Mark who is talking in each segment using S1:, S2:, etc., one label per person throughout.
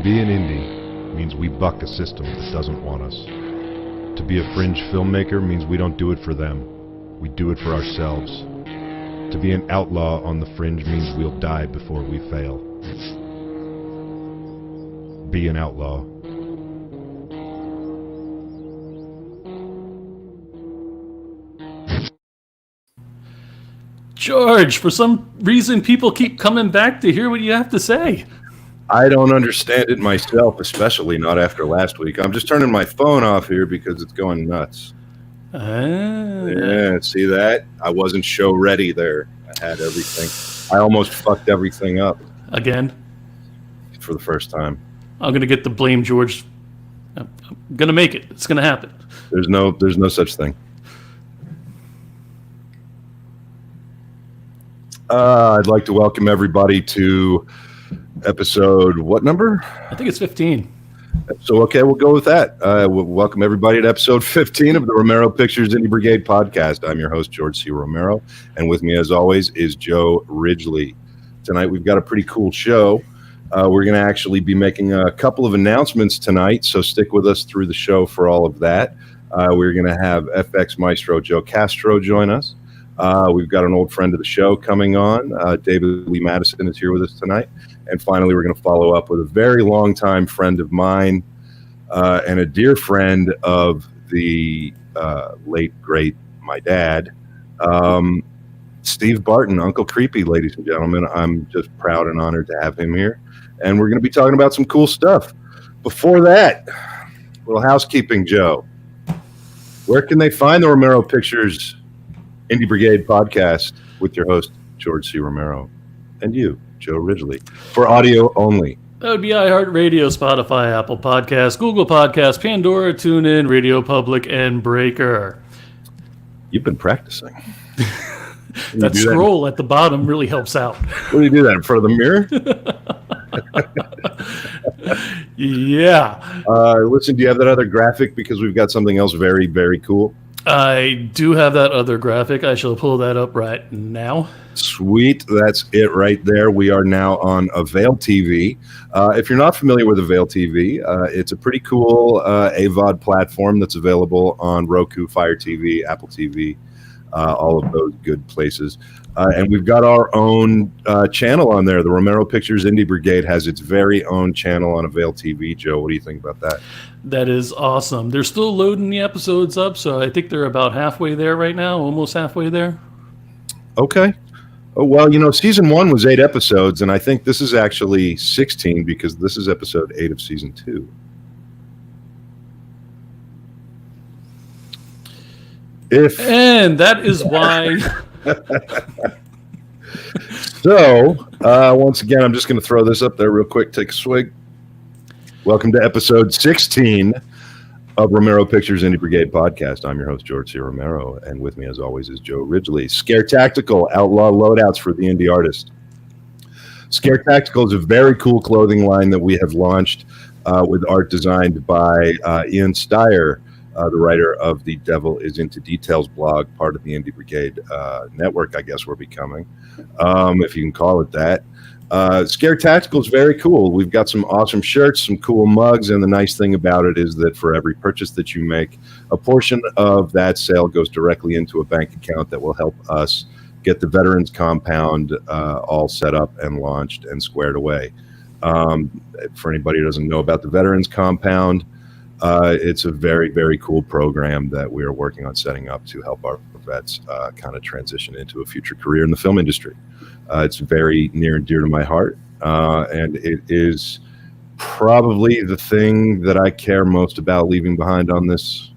S1: be an indie means we buck a system that doesn't want us. To be a fringe filmmaker means we don't do it for them. We do it for ourselves. To be an outlaw on the fringe means we'll die before we fail. Be an outlaw.
S2: George, for some reason people keep coming back to hear what you have to say.
S3: I don't understand it myself, especially not after last week. I'm just turning my phone off here because it's going nuts. Yeah, see that? I wasn't show ready there. I had everything. I almost fucked everything up.
S2: Again?
S3: For the first time.
S2: I'm going to get the blame, George. I'm going to make it. It's going to happen.
S3: There's no such thing. I'd like to welcome everybody to episode, what number?
S2: I think it's 15.
S3: So, okay, we'll go with that. We'll welcome everybody to episode 15 of the Romero Pictures Indie Brigade podcast. I'm your host, George C. Romero, and with me, as always, is Joe Ridgely. Tonight, we've got a pretty cool show. We're going to actually be making a couple of announcements tonight, so stick with us through the show for all of that. We're going to have FX Maestro Joe Castro join us. We've got an old friend of the show coming on. David Lee Madison is here with us tonight. And finally, we're going to follow up with a very long-time friend of mine and a dear friend of the late, great, my dad, Steve Barton, Uncle Creepy, ladies and gentlemen. I'm just proud and honored to have him here. And we're going to be talking about some cool stuff. Before that, a little housekeeping, Joe. Where can they find the Romero Pictures Indie Brigade podcast with your host, George C. Romero, and you, Joe Ridgely, for audio only?
S2: That would be iHeartRADIO, Spotify, Apple Podcasts, Google Podcasts, Pandora, TuneIn, RadioPublic, and Breaker. You've
S3: been practicing.
S2: That scroll at the bottom really helps out.
S3: What do you do that in front of the mirror?
S2: Yeah.
S3: Listen, do you have that other graphic? Because we've got something else very, very cool.
S2: I do have that other graphic. I shall pull that up right now.
S3: Sweet. That's it right there. We are now on Avail TV. If you're not familiar with Avail TV, it's a pretty cool AVOD platform that's available on Roku, Fire TV, Apple TV, all of those good places. And we've got our own channel on there. The Romero Pictures Indie Brigade has its very own channel on Avail TV. Joe, what do you think about that?
S2: That is awesome. They're still loading the episodes up, so I think they're about halfway there right now, almost halfway there.
S3: Okay. Oh, well, you know, season 1 was 8 episodes, and I think this is actually 16 because this is episode 8 of season 2.
S2: And that is why...
S3: So, once again, I'm just going to throw this up there real quick, take a swig. Welcome to episode 16 of Romero Pictures Indie Brigade podcast. I'm your host, George C. Romero, and with me, as always, is Joe Ridgely. Scare Tactical, outlaw loadouts for the indie artist. Scare Tactical is a very cool clothing line that we have launched with art designed by Ian Steyer, the writer of the Devil is Into Details blog, part of the Indie Brigade network, I guess we're becoming, if you can call it that. Scare Tactical is very cool. We've got some awesome shirts, some cool mugs, and the nice thing about it is that for every purchase that you make, a portion of that sale goes directly into a bank account that will help us get the Veterans Compound all set up and launched and squared away. For anybody who doesn't know about the Veterans Compound, it's a very, very cool program that we are working on setting up to help our vets kind of transition into a future career in the film industry. It's very near and dear to my heart, and it is probably the thing that I care most about leaving behind on this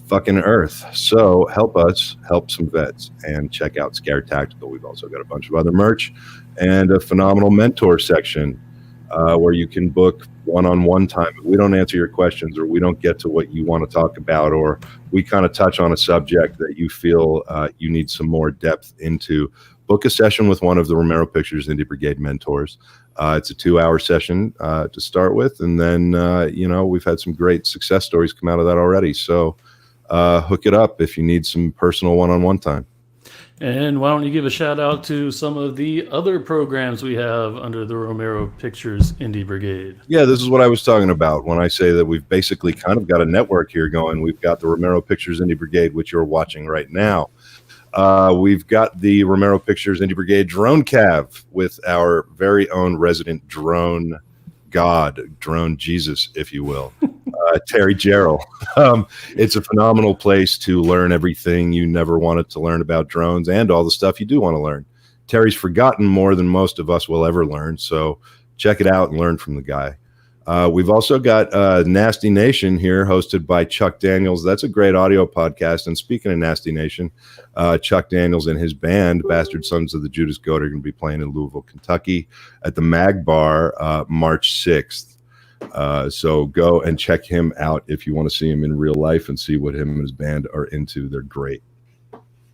S3: fucking earth. So help us help some vets and check out Scare Tactical. We've also got a bunch of other merch and a phenomenal mentor section where you can book one-on-one time. If we don't answer your questions or we don't get to what you want to talk about, or we kind of touch on a subject that you feel you need some more depth into, book a session with one of the Romero Pictures Indie Brigade mentors. It's a 2-hour session to start with, and then we've had some great success stories come out of that already. So hook it up if you need some personal one-on-one time.
S2: And why don't you give a shout out to some of the other programs we have under the Romero Pictures Indie Brigade?
S3: Yeah, this is what I was talking about when I say that we've basically kind of got a network here going. We've got the Romero Pictures Indie Brigade, which you're watching right now. We've got the Romero Pictures Indie Brigade Drone Cav with our very own resident drone god, drone Jesus, if you will, Terry Gerald. It's a phenomenal place to learn everything you never wanted to learn about drones and all the stuff you do want to learn. Terry's forgotten more than most of us will ever learn, so check it out and learn from the guy. We've also got Nasty Nation here, hosted by Chuck Daniels. That's a great audio podcast. And speaking of Nasty Nation, Chuck Daniels and his band, Bastard Sons of the Judas Goat, are going to be playing in Louisville, Kentucky at the Mag Bar March 6th. So go and check him out if you want to see him in real life and see what him and his band are into. They're great.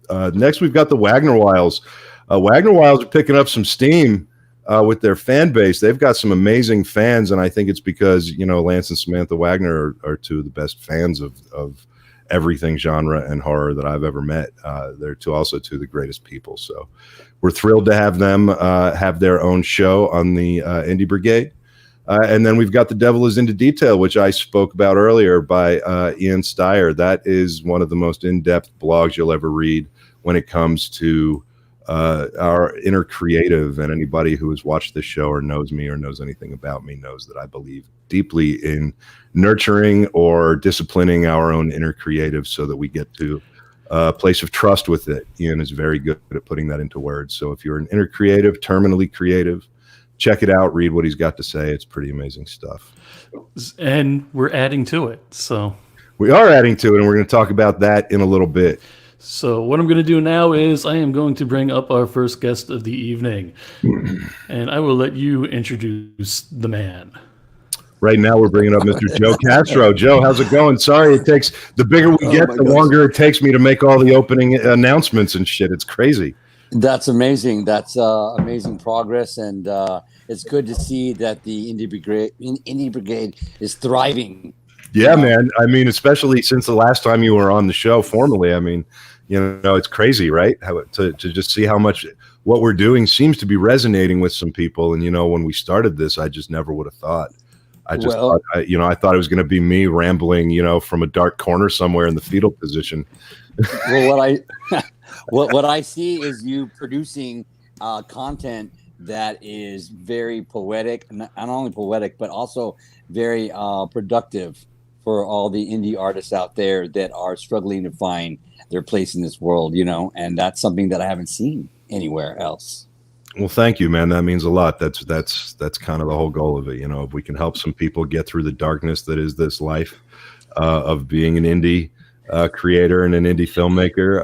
S3: Next, we've got the Wagner Wiles. Wagner Wiles are picking up some steam with their fan base. They've got some amazing fans, and I think it's because, Lance and Samantha Wagner are two of the best fans of everything genre and horror that I've ever met. They're also two of the greatest people. So we're thrilled to have them have their own show on the Indie Brigade. And then we've got The Devil is Into Detail, which I spoke about earlier, by Ian Steyer. That is one of the most in-depth blogs you'll ever read when it comes to our inner creative, and anybody who has watched this show or knows me or knows anything about me knows that I believe deeply in nurturing or disciplining our own inner creative so that we get to a place of trust with it. Ian is very good at putting that into words. So if you're an inner creative, terminally creative, check it out, read what he's got to say. It's pretty amazing stuff.
S2: And we're adding to it. So
S3: we are adding to it, and we're going to talk about that in a little bit.
S2: So what I'm going to do now is I am going to bring up our first guest of the evening, and I will let you introduce the man.
S3: Right now we're bringing up Mr. Joe Castro. Joe, how's it going? Sorry, it takes, the bigger we get, the longer it takes me to make all the opening announcements and shit. It's crazy.
S4: That's amazing. That's amazing progress, and it's good to see that the Indie Brigade is thriving.
S3: Yeah, man. I mean, especially since the last time you were on the show formally. I mean, it's crazy, right? To just see how much what we're doing seems to be resonating with some people. And, when we started this, I just never would have thought. I thought it was going to be me rambling, from a dark corner somewhere in the fetal position.
S4: Well, what I see is you producing content that is very poetic, not only poetic, but also very productive for all the indie artists out there that are struggling to find their place in this world, and that's something that I haven't seen anywhere else.
S3: Well, thank you, man. That means a lot. That's kind of the whole goal of it. If we can help some people get through the darkness that is this life of being an indie creator and an indie filmmaker,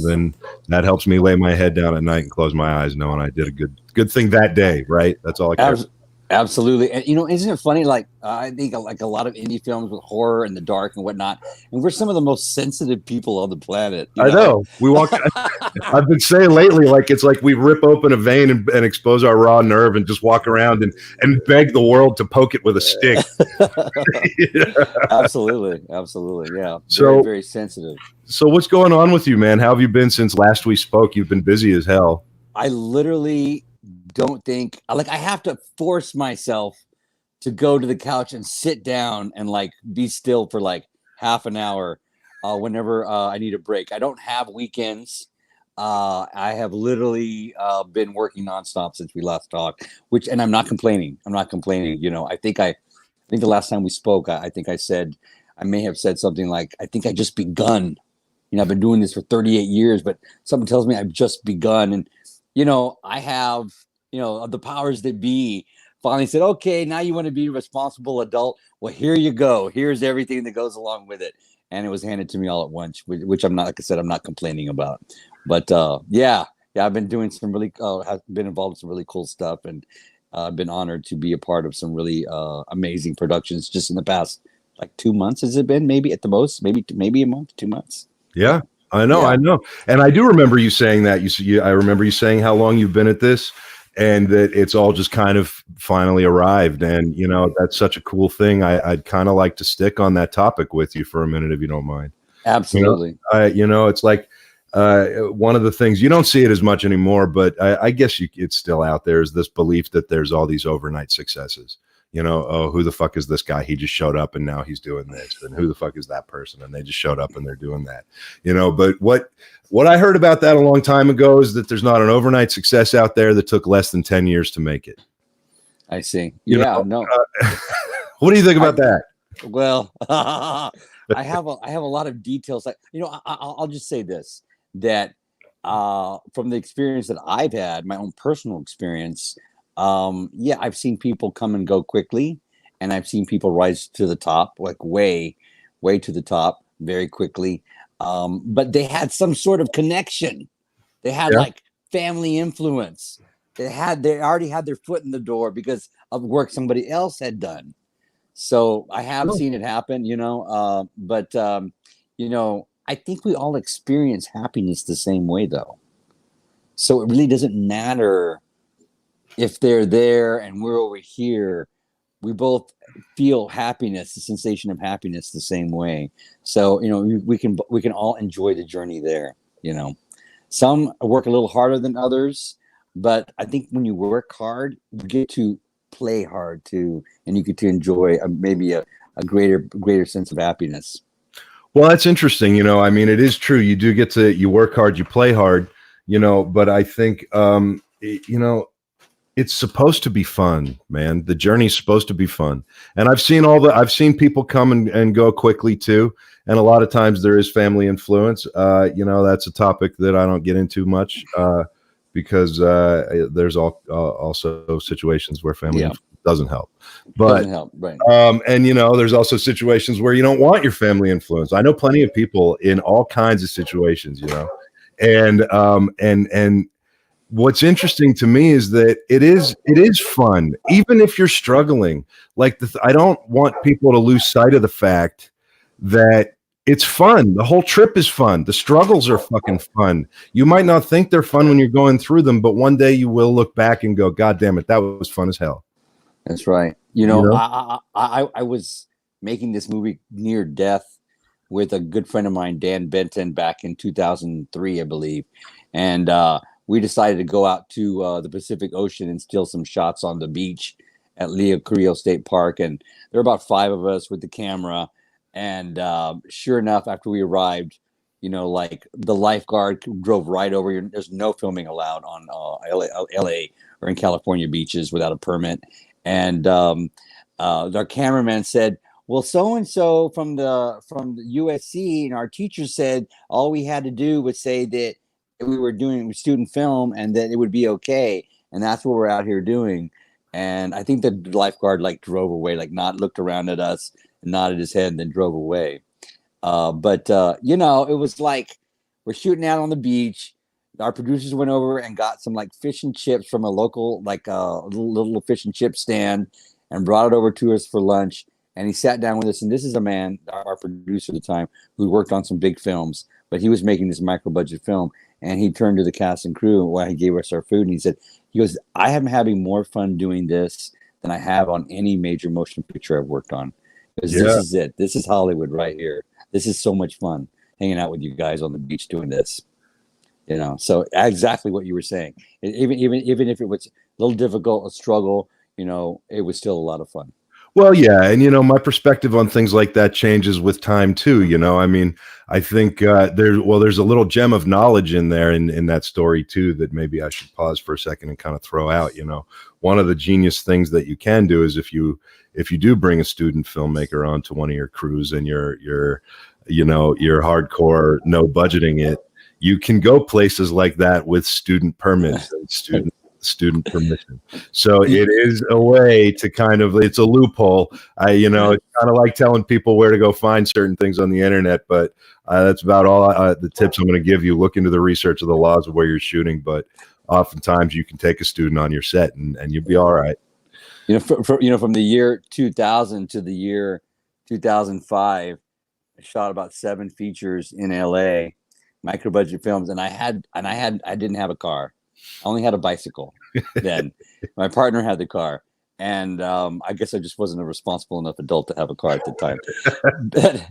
S3: then that helps me lay my head down at night and close my eyes knowing I did a good thing that day, right? That's all I care about.
S4: Absolutely. And, isn't it funny? Like, I think like a lot of indie films with horror and the dark and whatnot, and we're some of the most sensitive people on the planet.
S3: I know. I've been saying lately, it's like we rip open a vein and expose our raw nerve and just walk around and beg the world to poke it with a stick.
S4: Absolutely. Yeah.
S3: So,
S4: very sensitive.
S3: So what's going on with you, man? How have you been since last we spoke? You've been busy as hell.
S4: I literally don't think I have to force myself to go to the couch and sit down and be still for half an hour whenever I need a break. I don't have weekends. I have literally been working nonstop since we last talked, and I'm not complaining. I think the last time we spoke, I think I may have said something like, I think I just begun. I've been doing this for 38 years, but something tells me I've just begun. And, I have, the powers that be finally said, okay, now you want to be a responsible adult. Well, here you go. Here's everything that goes along with it. And it was handed to me all at once, which I'm not, like I said, I'm not complaining about. But yeah, I've been doing some really, have been involved in some really cool stuff. And I've been honored to be a part of some really amazing productions just in the past 2 months. Has it been? Maybe at the most, maybe a month, 2 months.
S3: Yeah. I know. And I do remember you saying that. I remember you saying how long you've been at this and that it's all just kind of finally arrived. And, that's such a cool thing. I'd kind of like to stick on that topic with you for a minute, if you don't mind.
S4: Absolutely.
S3: It's like, one of the things, you don't see it as much anymore, but I guess it's still out there, is this belief that there's all these overnight successes. You know, oh, who the fuck is this guy? He just showed up and now he's doing this. And who the fuck is that person? And they just showed up and they're doing that. You know, but what I heard about that a long time ago is that there's not an overnight success out there that took less than 10 years to make it.
S4: I see.
S3: You
S4: yeah,
S3: know,
S4: no.
S3: What do you think about that?
S4: Well, I have a lot of details. I'll just say this, that from the experience that I've had, my own personal experience, I've seen people come and go quickly, and I've seen people rise to the top, like way to the top very quickly. But they had some sort of connection. They had like family influence. They already had their foot in the door because of work somebody else had done. So I have seen it happen, but I think we all experience happiness the same way, though. So it really doesn't matter if they're there and we're over here. We both feel happiness, the sensation of happiness, the same way. So we can all enjoy the journey there. Some work a little harder than others, but I think when you work hard, you get to play hard too, and you get to enjoy maybe a greater sense of happiness.
S3: Well, that's interesting. I mean, it is true. You do get you work hard, you play hard, but I think, it's supposed to be fun, man. The journey's supposed to be fun. And I've seen people come and go quickly too. And a lot of times there is family influence. That's a topic that I don't get into much, because there's also situations where family influence doesn't help. But
S4: doesn't help, right.
S3: And there's also situations where you don't want your family influence. I know plenty of people in all kinds of situations, and what's interesting to me is that it is fun, even if you're struggling. Like I don't want people to lose sight of the fact that it's fun. The whole trip is fun. The struggles are fucking fun. You might not think they're fun when you're going through them, but one day you will look back and go, God damn it, that was fun as hell.
S4: That's right. I was making this movie near death with a good friend of mine, Dan Benton, back in 2003, I believe. And we decided to go out to the Pacific Ocean and steal some shots on the beach at Leo Carrillo State Park. And there were about 5 of us with the camera. And sure enough, after we arrived, like the lifeguard drove right over here. There's no filming allowed on LA or in California beaches without a permit. And our cameraman said, well, so-and-so from the USC, and our teacher said all we had to do was say that we were doing student film and that it would be okay. And that's what we're out here doing. And I think the lifeguard drove away, looked around at us, nodded his head, and then drove away. But it was like we're shooting out on the beach. Our producers went over and got some fish and chips from a local little fish and chip stand and brought it over to us for lunch. And he sat down with us. And this is a man, our producer at the time, who worked on some big films, but he was making this micro budget film. And he turned to the cast and crew while he gave us our food, and he goes, I am having more fun doing this than I have on any major motion picture I've worked on. Because this is it. This is Hollywood right here. This is so much fun hanging out with you guys on the beach doing this. So exactly what you were saying. Even if it was a little difficult, a struggle, it was still a lot of fun.
S3: Well, yeah. And, my perspective on things like that changes with time too. I mean, I think there's a little gem of knowledge in there in that story too, that maybe I should pause for a second and kind of throw out. One of the genius things that you can do is if you do bring a student filmmaker onto one of your crews and you're hardcore, no budgeting it, you can go places like that with student permits and student permission. So it is a way to it's a loophole. It's kind of like telling people where to go find certain things on the internet, but that's about all the tips I'm going to give you. Look into the research of the laws of where you're shooting, but oftentimes you can take a student on your set and you'll be all right.
S4: From the year 2000 to the year 2005, I shot about 7 features in LA, micro budget films, and I didn't have a car. I only had a bicycle then. My partner had the car. And I guess I just wasn't a responsible enough adult to have a car at the time.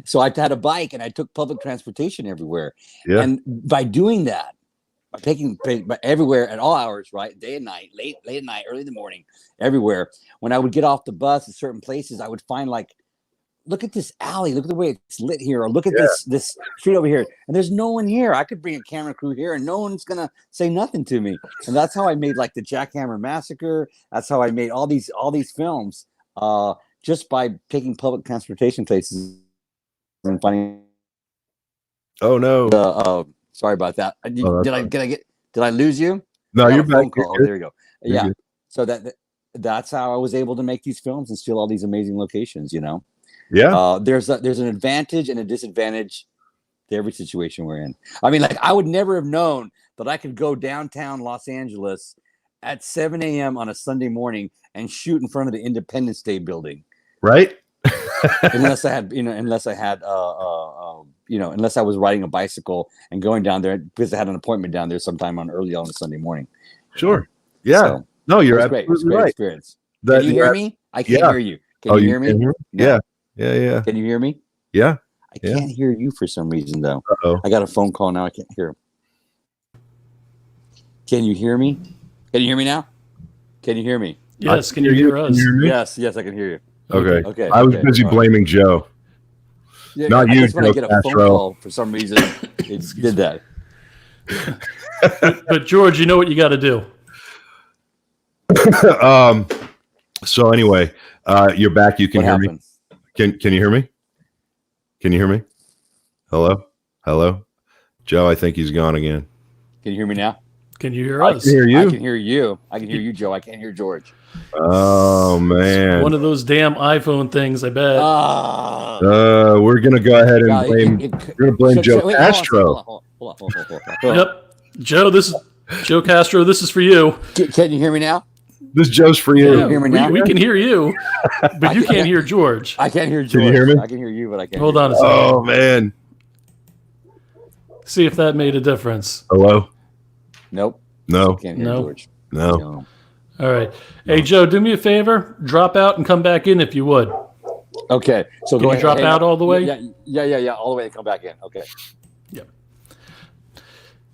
S4: So I had a bike, and I took public transportation everywhere.
S3: Yeah.
S4: And by doing that, by everywhere at all hours, right, day and night, late at night, early in the morning, everywhere. When I would get off the bus at certain places, I would find like, look at this alley, look at the way it's lit here, or look at this street over here, and there's no one here. I could bring a camera crew here, and no one's gonna say nothing to me. And that's how I made like the Jackhammer Massacre. That's how I made all these films, just by taking public transportation places and finding.
S3: Oh no!
S4: Sorry about that. Did I lose you?
S3: No, you're back.
S4: Oh, there you go.
S3: You're good.
S4: So that's how I was able to make these films and steal all these amazing locations.
S3: Yeah.
S4: There's an advantage and a disadvantage to every situation we're in. I mean, like, I would never have known that I could go downtown Los Angeles at 7 a.m. on a Sunday morning and shoot in front of the Independence Day building.
S3: Right.
S4: unless I was riding a bicycle and going down there because I had an appointment down there sometime early on a Sunday morning.
S3: Sure. Yeah.
S4: So,
S3: no, you're
S4: great.
S3: absolutely
S4: Great
S3: right.
S4: Experience. Can you hear me? I can't hear you. Can you hear me?
S3: No. Yeah.
S4: Can you hear me?
S3: Yeah.
S4: I can't hear you for some reason, though.
S3: Uh-oh.
S4: I got a phone call now. I can't hear. Can you hear me? Can you hear me now? Can you hear me?
S2: Yes. Can you hear us?
S4: Yes, I can hear you.
S3: Okay. I was busy blaming Joe.
S4: Yeah,
S3: Not
S4: I
S3: you,
S4: just when I
S3: Joe
S4: get a phone
S3: Castro.
S4: call for some reason, it did that.
S2: But George, you know what you got to do.
S3: So anyway, you're back. You can hear me. Can you hear me? Can you hear me? Hello, Joe. I think he's gone again.
S4: Can you hear me now?
S2: Can you hear us?
S3: I can hear you.
S4: I can hear you. I can hear you, Joe. I can't hear George.
S3: Oh man,
S2: One of those damn iPhone things, I bet.
S3: we're gonna go ahead and blame Joe Castro.
S4: Hold on.
S2: Yep. Joe, this is Joe Castro. This is for you.
S4: Can you hear me now?
S3: This Joe's for you.
S4: Can you hear me now?
S2: We can hear you, but you can't hear George.
S4: I can't hear George.
S3: Can you hear me?
S4: I can hear you, but I can't.
S2: Hold on a
S4: George.
S2: second.
S3: Oh man.
S2: See if that made a difference.
S3: Hello.
S4: Nope.
S3: No.
S4: Can't hear
S2: No.
S4: George.
S3: No.
S2: All right. Hey, Joe, do me a favor. Drop out and come back in if you would.
S4: Okay. So
S2: Can
S4: go
S2: you
S4: ahead.
S2: drop out all the way?
S4: Yeah. All the way and come back in. Okay.
S2: Yep.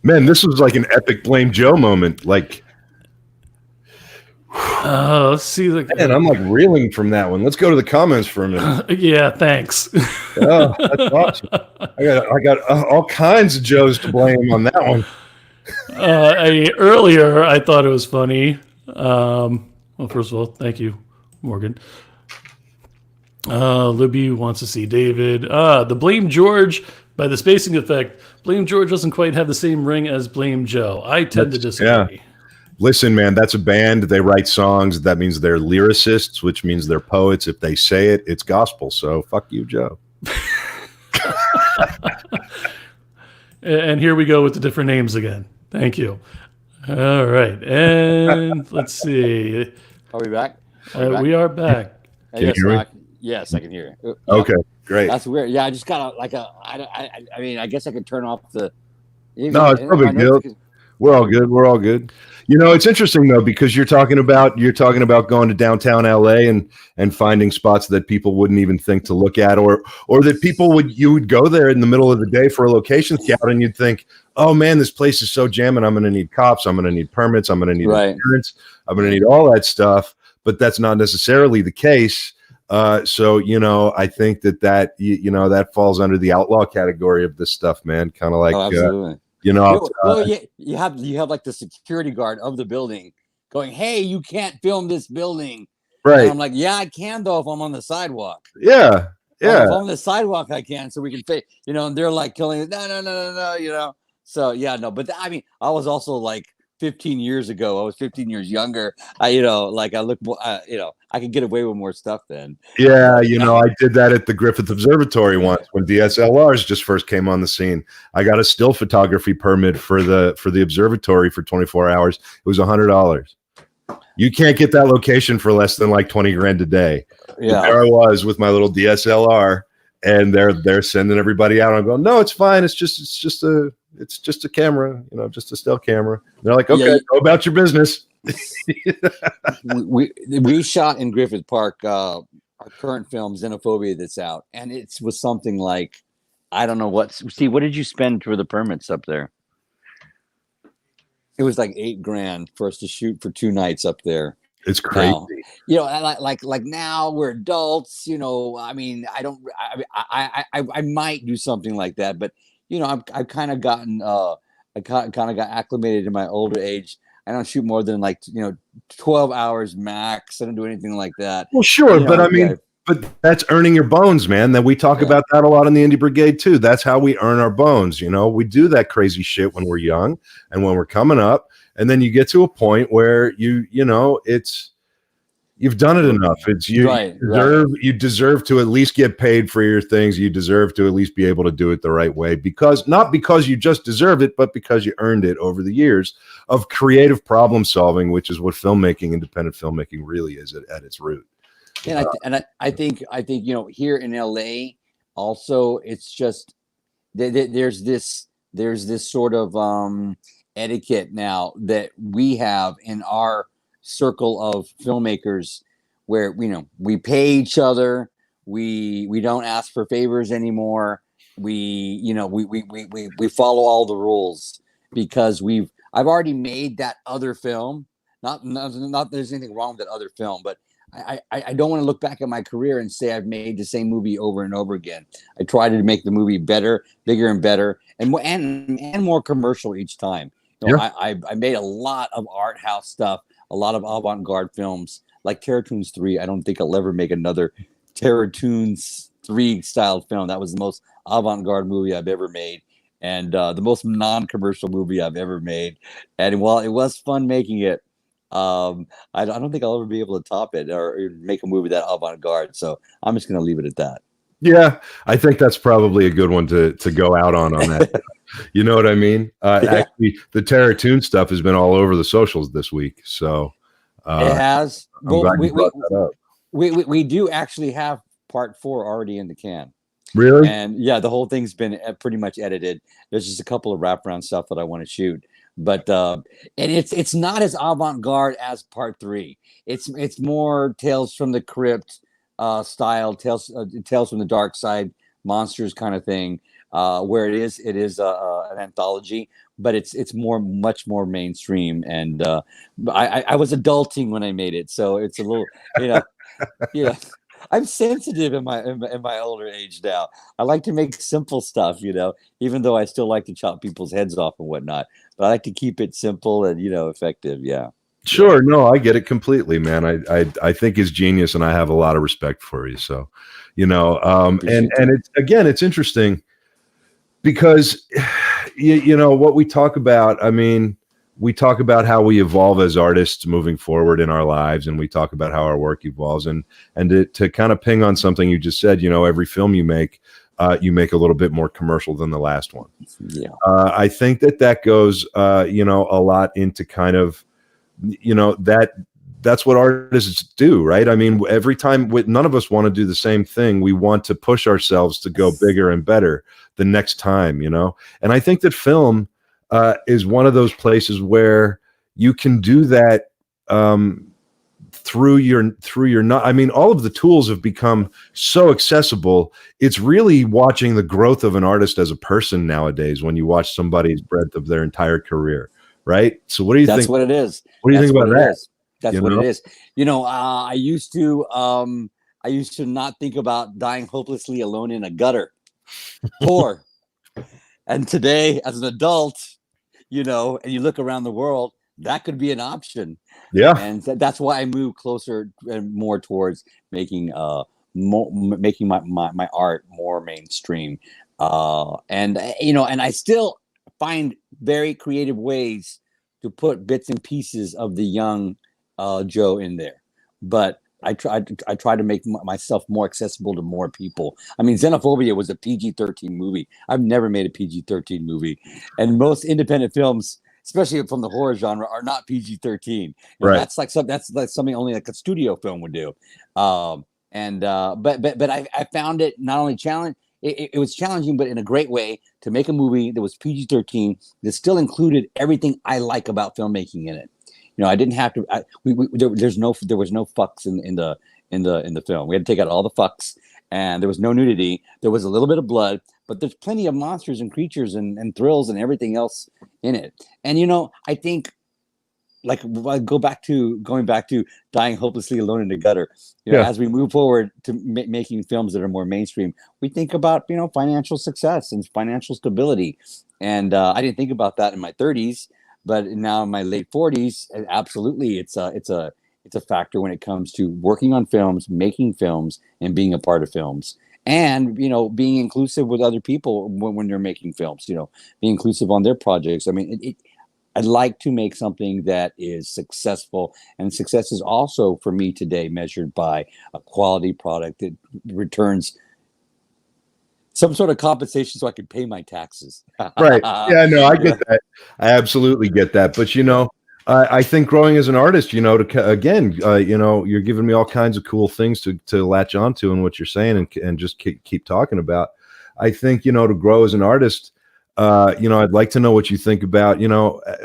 S3: Man, this was like an epic blame Joe moment. Like,
S2: Let's see.
S3: man, I'm like reeling from that one. Let's go to the comments for a minute.
S2: Yeah, thanks.
S3: Oh, that's awesome. I got all kinds of Joes to blame on that one.
S2: Earlier, I thought it was funny. Well, first of all, thank you, Morgan. Libby wants to see David. The Blame George by the spacing effect. Blame George doesn't quite have the same ring as Blame Joe. I tend to disagree.
S3: Yeah. Listen, man, that's a band. They write songs. That means they're lyricists, which means they're poets. If they say it, it's gospel. So fuck you, Joe.
S2: And here we go with the different names again. Thank you. All right. And let's see.
S4: Are we back?
S2: We are back.
S3: Can you hear me?
S4: Yes, I can hear you.
S3: Okay, great.
S4: That's weird. Yeah, I just got I mean, I guess I could turn off the.
S3: No, it's probably good. We're all good. We're all good. You know, it's interesting though, because you're talking about going to downtown LA and finding spots that people wouldn't even think to look at, or that you would go there in the middle of the day for a location scout and you'd think, oh man, this place is so jamming. I'm going to need cops. I'm going to need permits. I'm going to need insurance. I'm going to need all that stuff. But that's not necessarily the case. So, you know, I think that falls under the outlaw category of this stuff, man. Kind of like,
S4: absolutely.
S3: You know,
S4: you have like the security guard of the building going, "Hey, you can't film this building."
S3: Right.
S4: And I'm like, "Yeah, I can though if I'm on the sidewalk."
S3: Yeah.
S4: If I'm on the sidewalk, I can, so we can fit. You know, and they're like killing it. No. You know. So yeah, no. But I mean, I was also like 15 years ago. I was 15 years younger. I look, I could get away with more stuff then.
S3: Yeah, you know, I did that at the Griffith Observatory once when DSLRs just first came on the scene. I got a still photography permit for the observatory for 24 hours. It was $100. You can't get that location for less than like 20 grand a day.
S4: Yeah,
S3: and there I was with my little DSLR, and they're sending everybody out. I'm going, no, it's fine. It's just a camera, you know, just a still camera. And they're like, okay, go about your business.
S4: we shot in Griffith Park our current film Xenophobia that's out, and it was something like, I don't know what. Steve, what did you spend for the permits up there? It was like $8,000 for us to shoot for 2 nights up there.
S3: It's crazy.
S4: Now, like now we're adults. I mean, I might do something like that, but I've kind of gotten I kind of got acclimated in my older age. I don't shoot more than 12 hours max. I don't do anything like that.
S3: Well, sure, but I mean, but that's earning your bones, man. That we talk about that a lot in the Indie Brigade too. That's how we earn our bones. We do that crazy shit when we're young and when we're coming up, and then you get to a point where you've done it enough. It's you deserve to at least get paid for your things. You deserve to at least be able to do it the right way, not because you just deserve it, but because you earned it over the years of creative problem solving, which is what filmmaking, independent filmmaking, really is at its root.
S4: And I think here in LA also, it's just there's this sort of etiquette now that we have in our circle of filmmakers where we pay each other, we don't ask for favors anymore, we follow all the rules because I've already made that other film. Not there's anything wrong with that other film, but I don't want to look back at my career and say I've made the same movie over and over again. I try to make the movie better, bigger and better, and more commercial each time. I made a lot of art house stuff, a lot of avant-garde films like Terratoons 3. I don't think I'll ever make another Terratoons 3 style film. That was the most avant-garde movie I've ever made, and the most non-commercial movie I've ever made. And while it was fun making it, I don't think I'll ever be able to top it or make a movie that avant-garde. So I'm just going to leave it at that.
S3: Yeah, I think that's probably a good one to go out on that. You know what I mean? Actually, the Terratoon stuff has been all over the socials this week. So
S4: it has.
S3: I'm glad you brought that up.
S4: We do actually have part 4 already in the can.
S3: Really?
S4: And yeah, the whole thing's been pretty much edited. There's just a couple of wraparound stuff that I want to shoot. But and it's not as avant-garde as part 3. It's more Tales from the Crypt style, tales from the dark side, monsters kind of thing. Where it is an anthology, but it's much more mainstream. And I was adulting when I made it, so it's a little I'm sensitive in my older age now. I like to make simple stuff, even though I still like to chop people's heads off and whatnot. But I like to keep it simple and effective. Yeah.
S3: Sure. No, I get it completely, man. I think it's genius, and I have a lot of respect for you. So, and it's interesting because what we talk about. I mean, we talk about how we evolve as artists moving forward in our lives, and we talk about how our work evolves. And to kind of ping on something you just said, every film you make a little bit more commercial than the last one.
S4: Yeah.
S3: I think that goes, a lot into kind of, that's what artists do, right? I mean, every time none of us want to do the same thing. We want to push ourselves to go bigger and better the next time, and I think that film is one of those places where you can do that through your not. I mean, all of the tools have become so accessible. It's really watching the growth of an artist as a person nowadays when you watch somebody's breadth of their entire career, right? So what do you think?
S4: That's what it is.
S3: What do you think about that?
S4: That's what it is. I used to not think about dying hopelessly alone in a gutter, poor. And today, as an adult, and you look around the world, that could be an option.
S3: Yeah.
S4: And that's why I move closer and more towards making my art more mainstream. And I still find very creative ways to put bits and pieces of the young Joe in there. But I try to make myself more accessible to more people. I mean, Xenophobia was a PG-13 movie. I've never made a PG-13 movie, and most independent films, especially from the horror genre, are not PG-13.
S3: Right.
S4: That's like something only like a studio film would do. But I found it not only challenging. It was challenging, but in a great way, to make a movie that was PG-13 that still included everything I like about filmmaking in it. I didn't have to. There was no fucks in the film. We had to take out all the fucks, and there was no nudity. There was a little bit of blood, but there's plenty of monsters and creatures and thrills and everything else in it. And I think, like, going back to dying hopelessly alone in the gutter. As we move forward to making films that are more mainstream, we think about financial success and financial stability. And I didn't think about that in my 30s, but now in my late 40s, absolutely, it's a factor when it comes to working on films, making films, and being a part of films. And being inclusive with other people when you're making films. Being inclusive on their projects. I mean, I'd like to make something that is successful, and success is also for me today measured by a quality product that returns some sort of compensation so I can pay my taxes.
S3: Right. Yeah, no, I get that. I absolutely get that. But, I think growing as an artist, you're giving me all kinds of cool things to latch onto in what you're saying and just keep talking about. I think, to grow as an artist, I'd like to know what you think about,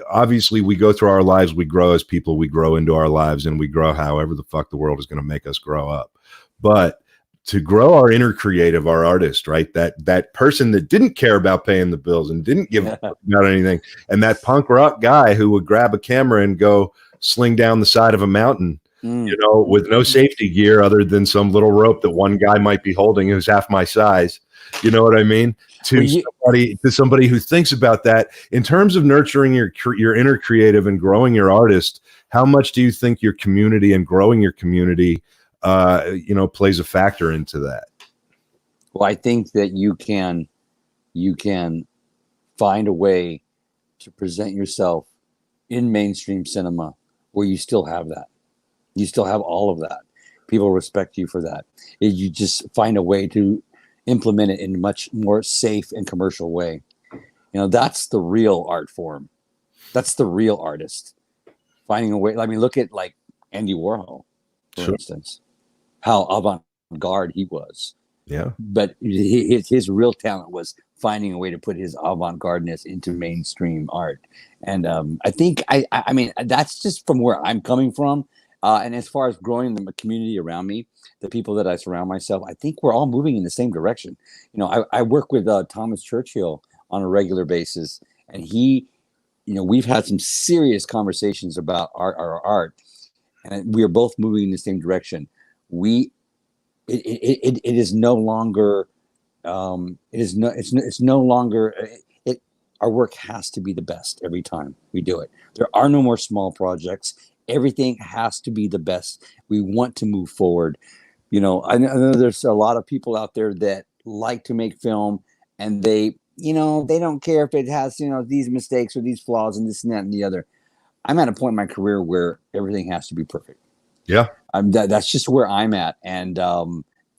S3: obviously we go through our lives, we grow as people, we grow into our lives, and we grow however the fuck the world is going to make us grow up. But to grow our inner creative, our artist, right? That person that didn't care about paying the bills and didn't give a fuck about anything. And that punk rock guy who would grab a camera and go sling down the side of a mountain, with no safety gear other than some little rope that one guy might be holding who's half my size. You know what I mean? To somebody who thinks about that in terms of nurturing your inner creative and growing your artist. How much do you think your community and growing your community, plays a factor into that?
S4: Well, I think that you can find a way to present yourself in mainstream cinema where you still have that. You still have all of that. People respect you for that. You just find a way to implement it in a much more safe and commercial way. That's the real art form. That's the real artist. Finding a way. I mean, look at like Andy Warhol, for instance, how avant-garde he was.
S3: Yeah.
S4: But his real talent was finding a way to put his avant-gardeness into mainstream art. And I think, I mean, that's just from where I'm coming from. And as far as growing the community around me, the people that I surround myself, I think we're all moving in the same direction. I work with Thomas Churchill on a regular basis, and we've had some serious conversations about our art, and we are both moving in the same direction. It is no longer, it's no longer. Our work has to be the best every time we do it. There are no more small projects. Everything has to be the best. We want to move forward. I know there's a lot of people out there that like to make film, and they don't care if it has, these mistakes or these flaws and this and that and the other. I'm at a point in my career where everything has to be perfect.
S3: Yeah.
S4: That's just where I'm at. And,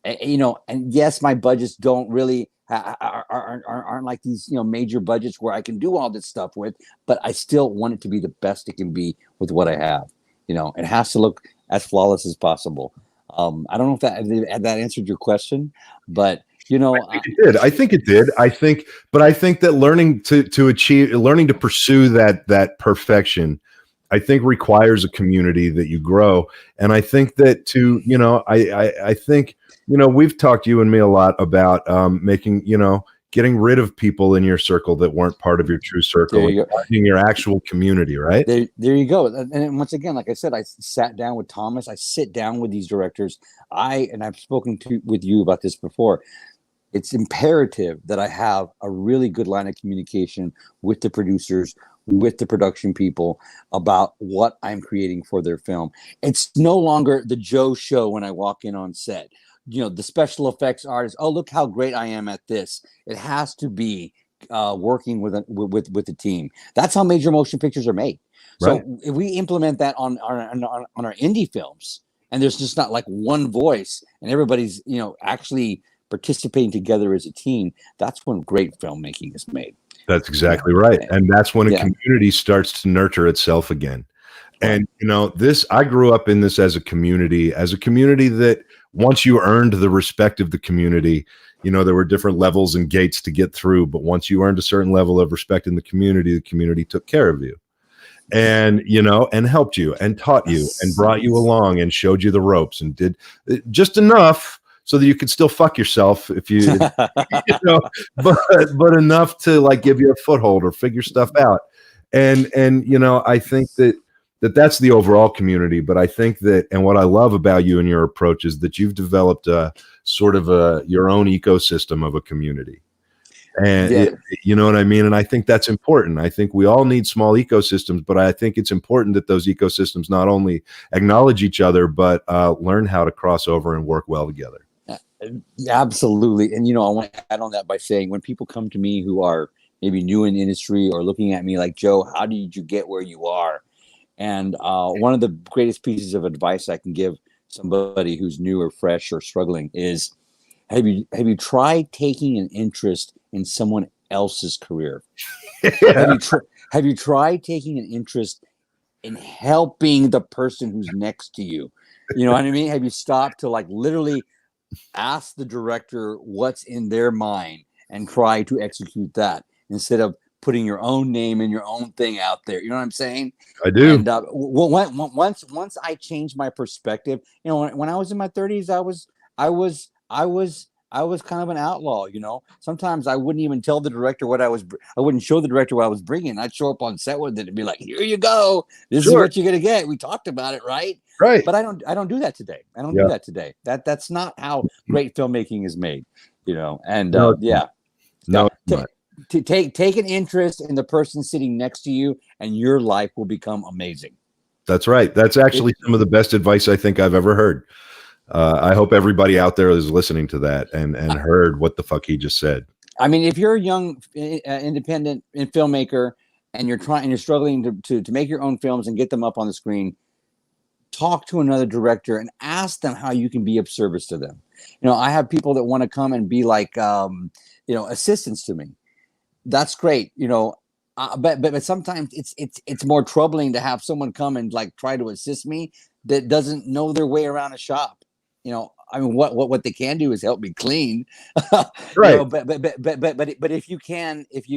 S4: and yes, my budgets don't really aren't like these, major budgets where I can do all this stuff with, but I still want it to be the best it can be with what I have. It has to look as flawless as possible. I don't know if that answered your question, but
S3: I think it did. I think that learning to pursue that perfection, I think requires a community that you grow. And I think that I think, we've talked, you and me, a lot about getting rid of people in your circle that weren't part of your true circle, and finding your actual community, right?
S4: There you go. And once again, like I said, I sat down with Thomas. I sit down with these directors. I've spoken with you about this before. It's imperative that I have a really good line of communication with the producers, with the production people about what I'm creating for their film. It's no longer the Joe show when I walk in on set. The special effects artist, oh, look how great I am at this. It has to be working with the team. That's how major motion pictures are made. Right. So if we implement that on our indie films, and there's just not like one voice and everybody's, actually participating together as a team, that's when great filmmaking is made.
S3: That's exactly right. And that's when a community starts to nurture itself again. And, I grew up in this as a community that once you earned the respect of the community, there were different levels and gates to get through. But once you earned a certain level of respect in the community took care of you. and and helped you and taught you and brought you along and showed you the ropes and did just enough so that you could still fuck yourself if you, but enough to like give you a foothold or figure stuff out. And I think that's the overall community. But I think that, and what I love about you and your approach is that you've developed a sort of your own ecosystem of a community. And you know what I mean? And I think that's important. I think we all need small ecosystems, but I think it's important that those ecosystems not only acknowledge each other, but learn how to cross over and work well together.
S4: Absolutely. And, I want to add on that by saying when people come to me who are maybe new in the industry or looking at me like, Joe, how did you get where you are? And one of the greatest pieces of advice I can give somebody who's new or fresh or struggling is, have you tried taking an interest in someone else's career?
S3: Yeah.
S4: Have you tried taking an interest in helping the person who's next to you? You know what I mean? Have you stopped to like literally ask the director what's in their mind and try to execute that instead of putting your own name and your own thing out there? You know what I'm saying?
S3: I do.
S4: And once I changed my perspective, when I was in my 30s, I was kind of an outlaw. Sometimes I wouldn't even tell the director I wouldn't show the director what I was bringing. I'd show up on set with it and be like, here you go. This is what you're going to get. We talked about it, right?
S3: Right.
S4: But I don't do that today. I don't do that today. That's not how great filmmaking is made, and take an interest in the person sitting next to you and your life will become amazing.
S3: That's right. That's actually some of the best advice I think I've ever heard. I hope everybody out there is listening to that and heard what the fuck he just said. I
S4: mean, if you're a young independent filmmaker and you're struggling to make your own films and get them up on the screen, talk to another director and ask them how you can be of service to them. I have people that want to come and be like, assistants to me. That's great. But sometimes it's more troubling to have someone come and like try to assist me that doesn't know their way around a shop. I mean, what they can do is help me clean,
S3: right?
S4: But if you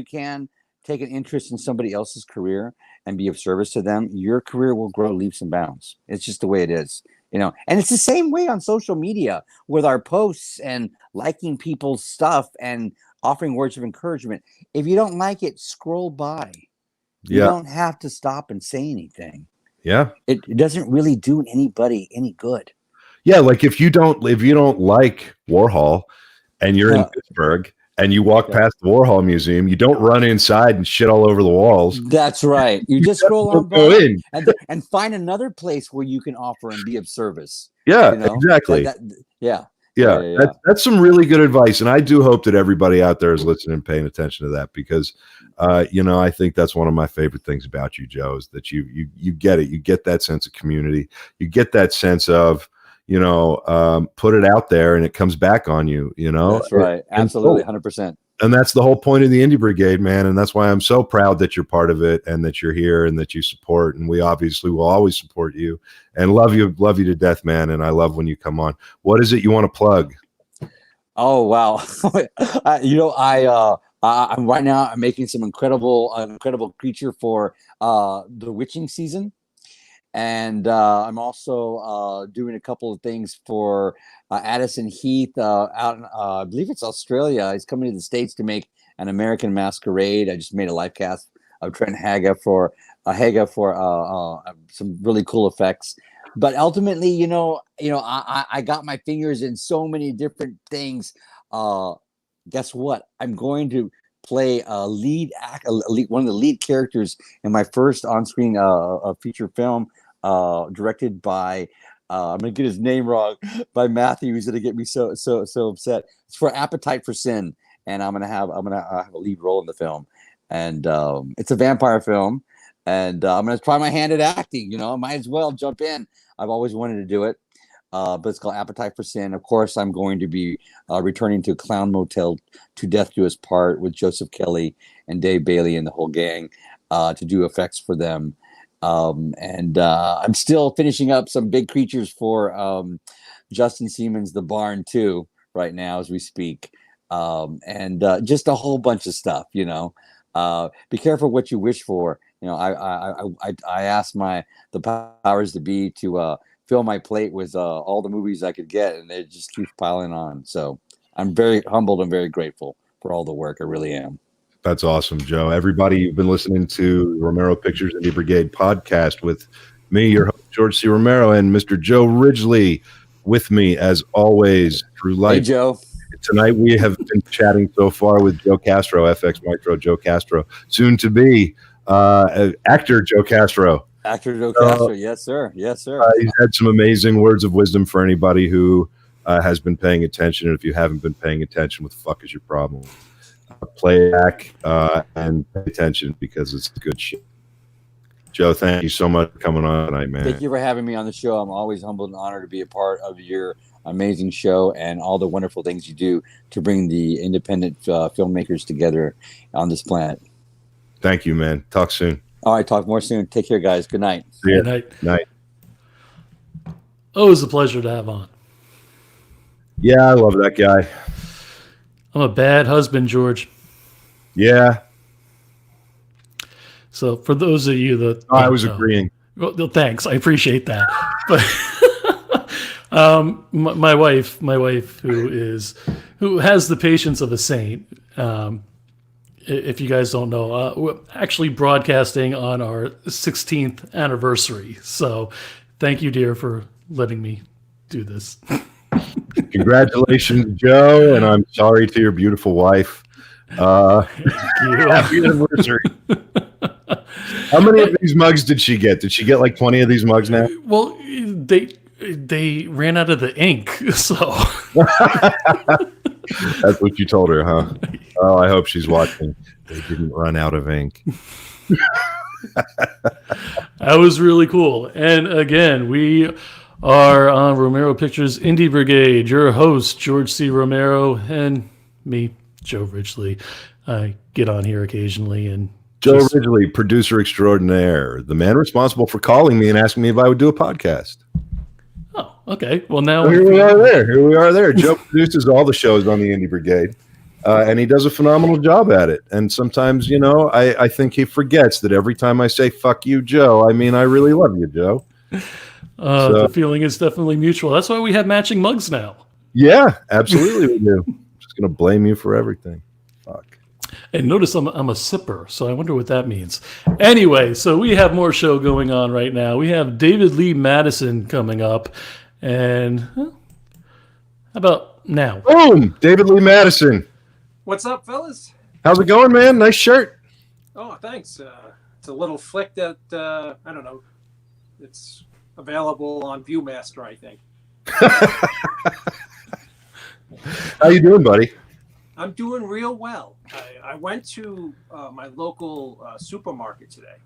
S4: can take an interest in somebody else's career and be of service to them, your career will grow leaps and bounds. It's just the way it is, and it's the same way on social media with our posts and liking people's stuff and offering words of encouragement. If you don't like it, scroll by. You don't have to stop and say anything.
S3: Yeah.
S4: It doesn't really do anybody any good.
S3: Yeah, like if you don't like Warhol and you're in Pittsburgh and you walk past the Warhol Museum, you don't run inside and shit all over the walls.
S4: That's right. You just scroll on by and find another place where you can offer and be of service.
S3: Yeah, exactly.
S4: Yeah.
S3: That's some really good advice, and I do hope that everybody out there is listening and paying attention to that because, I think that's one of my favorite things about you, Joe, is that you get it. You get that sense of community. You get that sense of, put it out there and it comes back on you.
S4: That's right. Absolutely, 100%.
S3: And that's the whole point of the Indie Brigade, man. And that's why I'm so proud that you're part of it and that you're here and that you support. And we obviously will always support you and love you to death, man. And I love when you come on. What is it you want to plug?
S4: Oh, wow. I'm right now, I'm making some incredible creature for the witching season. And I'm also doing a couple of things for Addison Heath out in, I believe it's Australia. He's coming to the States to make an American Masquerade. I just made a live cast of Trent Haga for some really cool effects. But ultimately, I got my fingers in so many different things. Guess what? I'm going to play one of the lead characters in my first on-screen feature film. Directed by I'm gonna get his name wrong, by Matthew. He's gonna get me so upset. It's for Appetite for Sin, and I'm gonna have a lead role in the film, and it's a vampire film, and I'm gonna try my hand at acting. I might as well jump in. I've always wanted to do it, but it's called Appetite for Sin. Of course, I'm going to be returning to Clown Motel to Death Do Us Part with Joseph Kelly and Dave Bailey and the whole gang to do effects for them. I'm still finishing up some big creatures for Justin Siemens' The Barn 2 right now as we speak. And just a whole bunch of stuff, Be careful what you wish for I asked the powers to be to fill my plate with all the movies I could get, and it just keeps piling on. So I'm very humbled and very grateful for all the work. I really am.
S3: That's awesome, Joe. Everybody, you've been listening to Romero Pictures Indie Brigade podcast with me, your host, George C. Romero, and Mr. Joe Ridgely with me, as always, through life.
S4: Hey, Joe.
S3: Tonight we have been chatting so far with Joe Castro, FX Maestro Joe Castro, soon to be actor Joe Castro.
S4: Actor Joe Castro, yes, sir. Yes, sir.
S3: He's had some amazing words of wisdom for anybody who has been paying attention. And if you haven't been paying attention, what the fuck is your problem? Play back and pay attention because it's good shit. Joe, thank you so much for coming on tonight, man.
S4: Thank you for having me on the show. I'm always humbled and honored to be a part of your amazing show and all the wonderful things you do to bring the independent filmmakers together on this planet.
S3: Thank you, man. Talk soon.
S4: All right, talk more soon. Take care, guys. Good night.
S2: Good night.
S3: Night.
S2: Always a pleasure to have on.
S3: Yeah, I love that guy.
S2: I'm a bad husband, George.
S3: Yeah.
S2: So for those of you that
S3: I was agreeing.
S2: Well, thanks. I appreciate that. But my wife, who has the patience of a saint. If you guys don't know, we're actually broadcasting on our 16th anniversary. So thank you, dear, for letting me do this.
S3: Congratulations, Joe, and I'm sorry to your beautiful wife. Happy anniversary. How many of these mugs did she get? Did she get like 20 of these mugs now?
S2: Well, they ran out of the ink, so
S3: that's what you told her, huh? Oh, I hope she's watching. They didn't run out of ink.
S2: That was really cool. And again, we are on Romero Pictures Indie Brigade. Your host, George C. Romero, and me, Joe Ridgely. I get on here occasionally and
S3: Joe Ridgely, producer extraordinaire, the man responsible for calling me and asking me if I would do a podcast.
S2: Oh, okay. Well, now
S3: so here we are there. Joe produces all the shows on the Indie Brigade, and he does a phenomenal job at it. And sometimes, I think he forgets that every time I say "fuck you, Joe," I mean I really love you, Joe.
S2: The feeling is definitely mutual. That's why we have matching mugs now.
S3: Yeah, absolutely we do. I'm just going to blame you for everything. Fuck.
S2: And notice I'm a sipper, so I wonder what that means. Anyway, so we have more show going on right now. We have David Lee Madison coming up. And how about now?
S3: Boom! David Lee Madison.
S5: What's up, fellas?
S3: How's it going, man? Nice shirt.
S5: Oh, thanks. It's a little flick that, I don't know, it's available on Viewmaster, I think.
S3: How you doing, buddy?
S5: I'm doing real well. I went to my local supermarket today,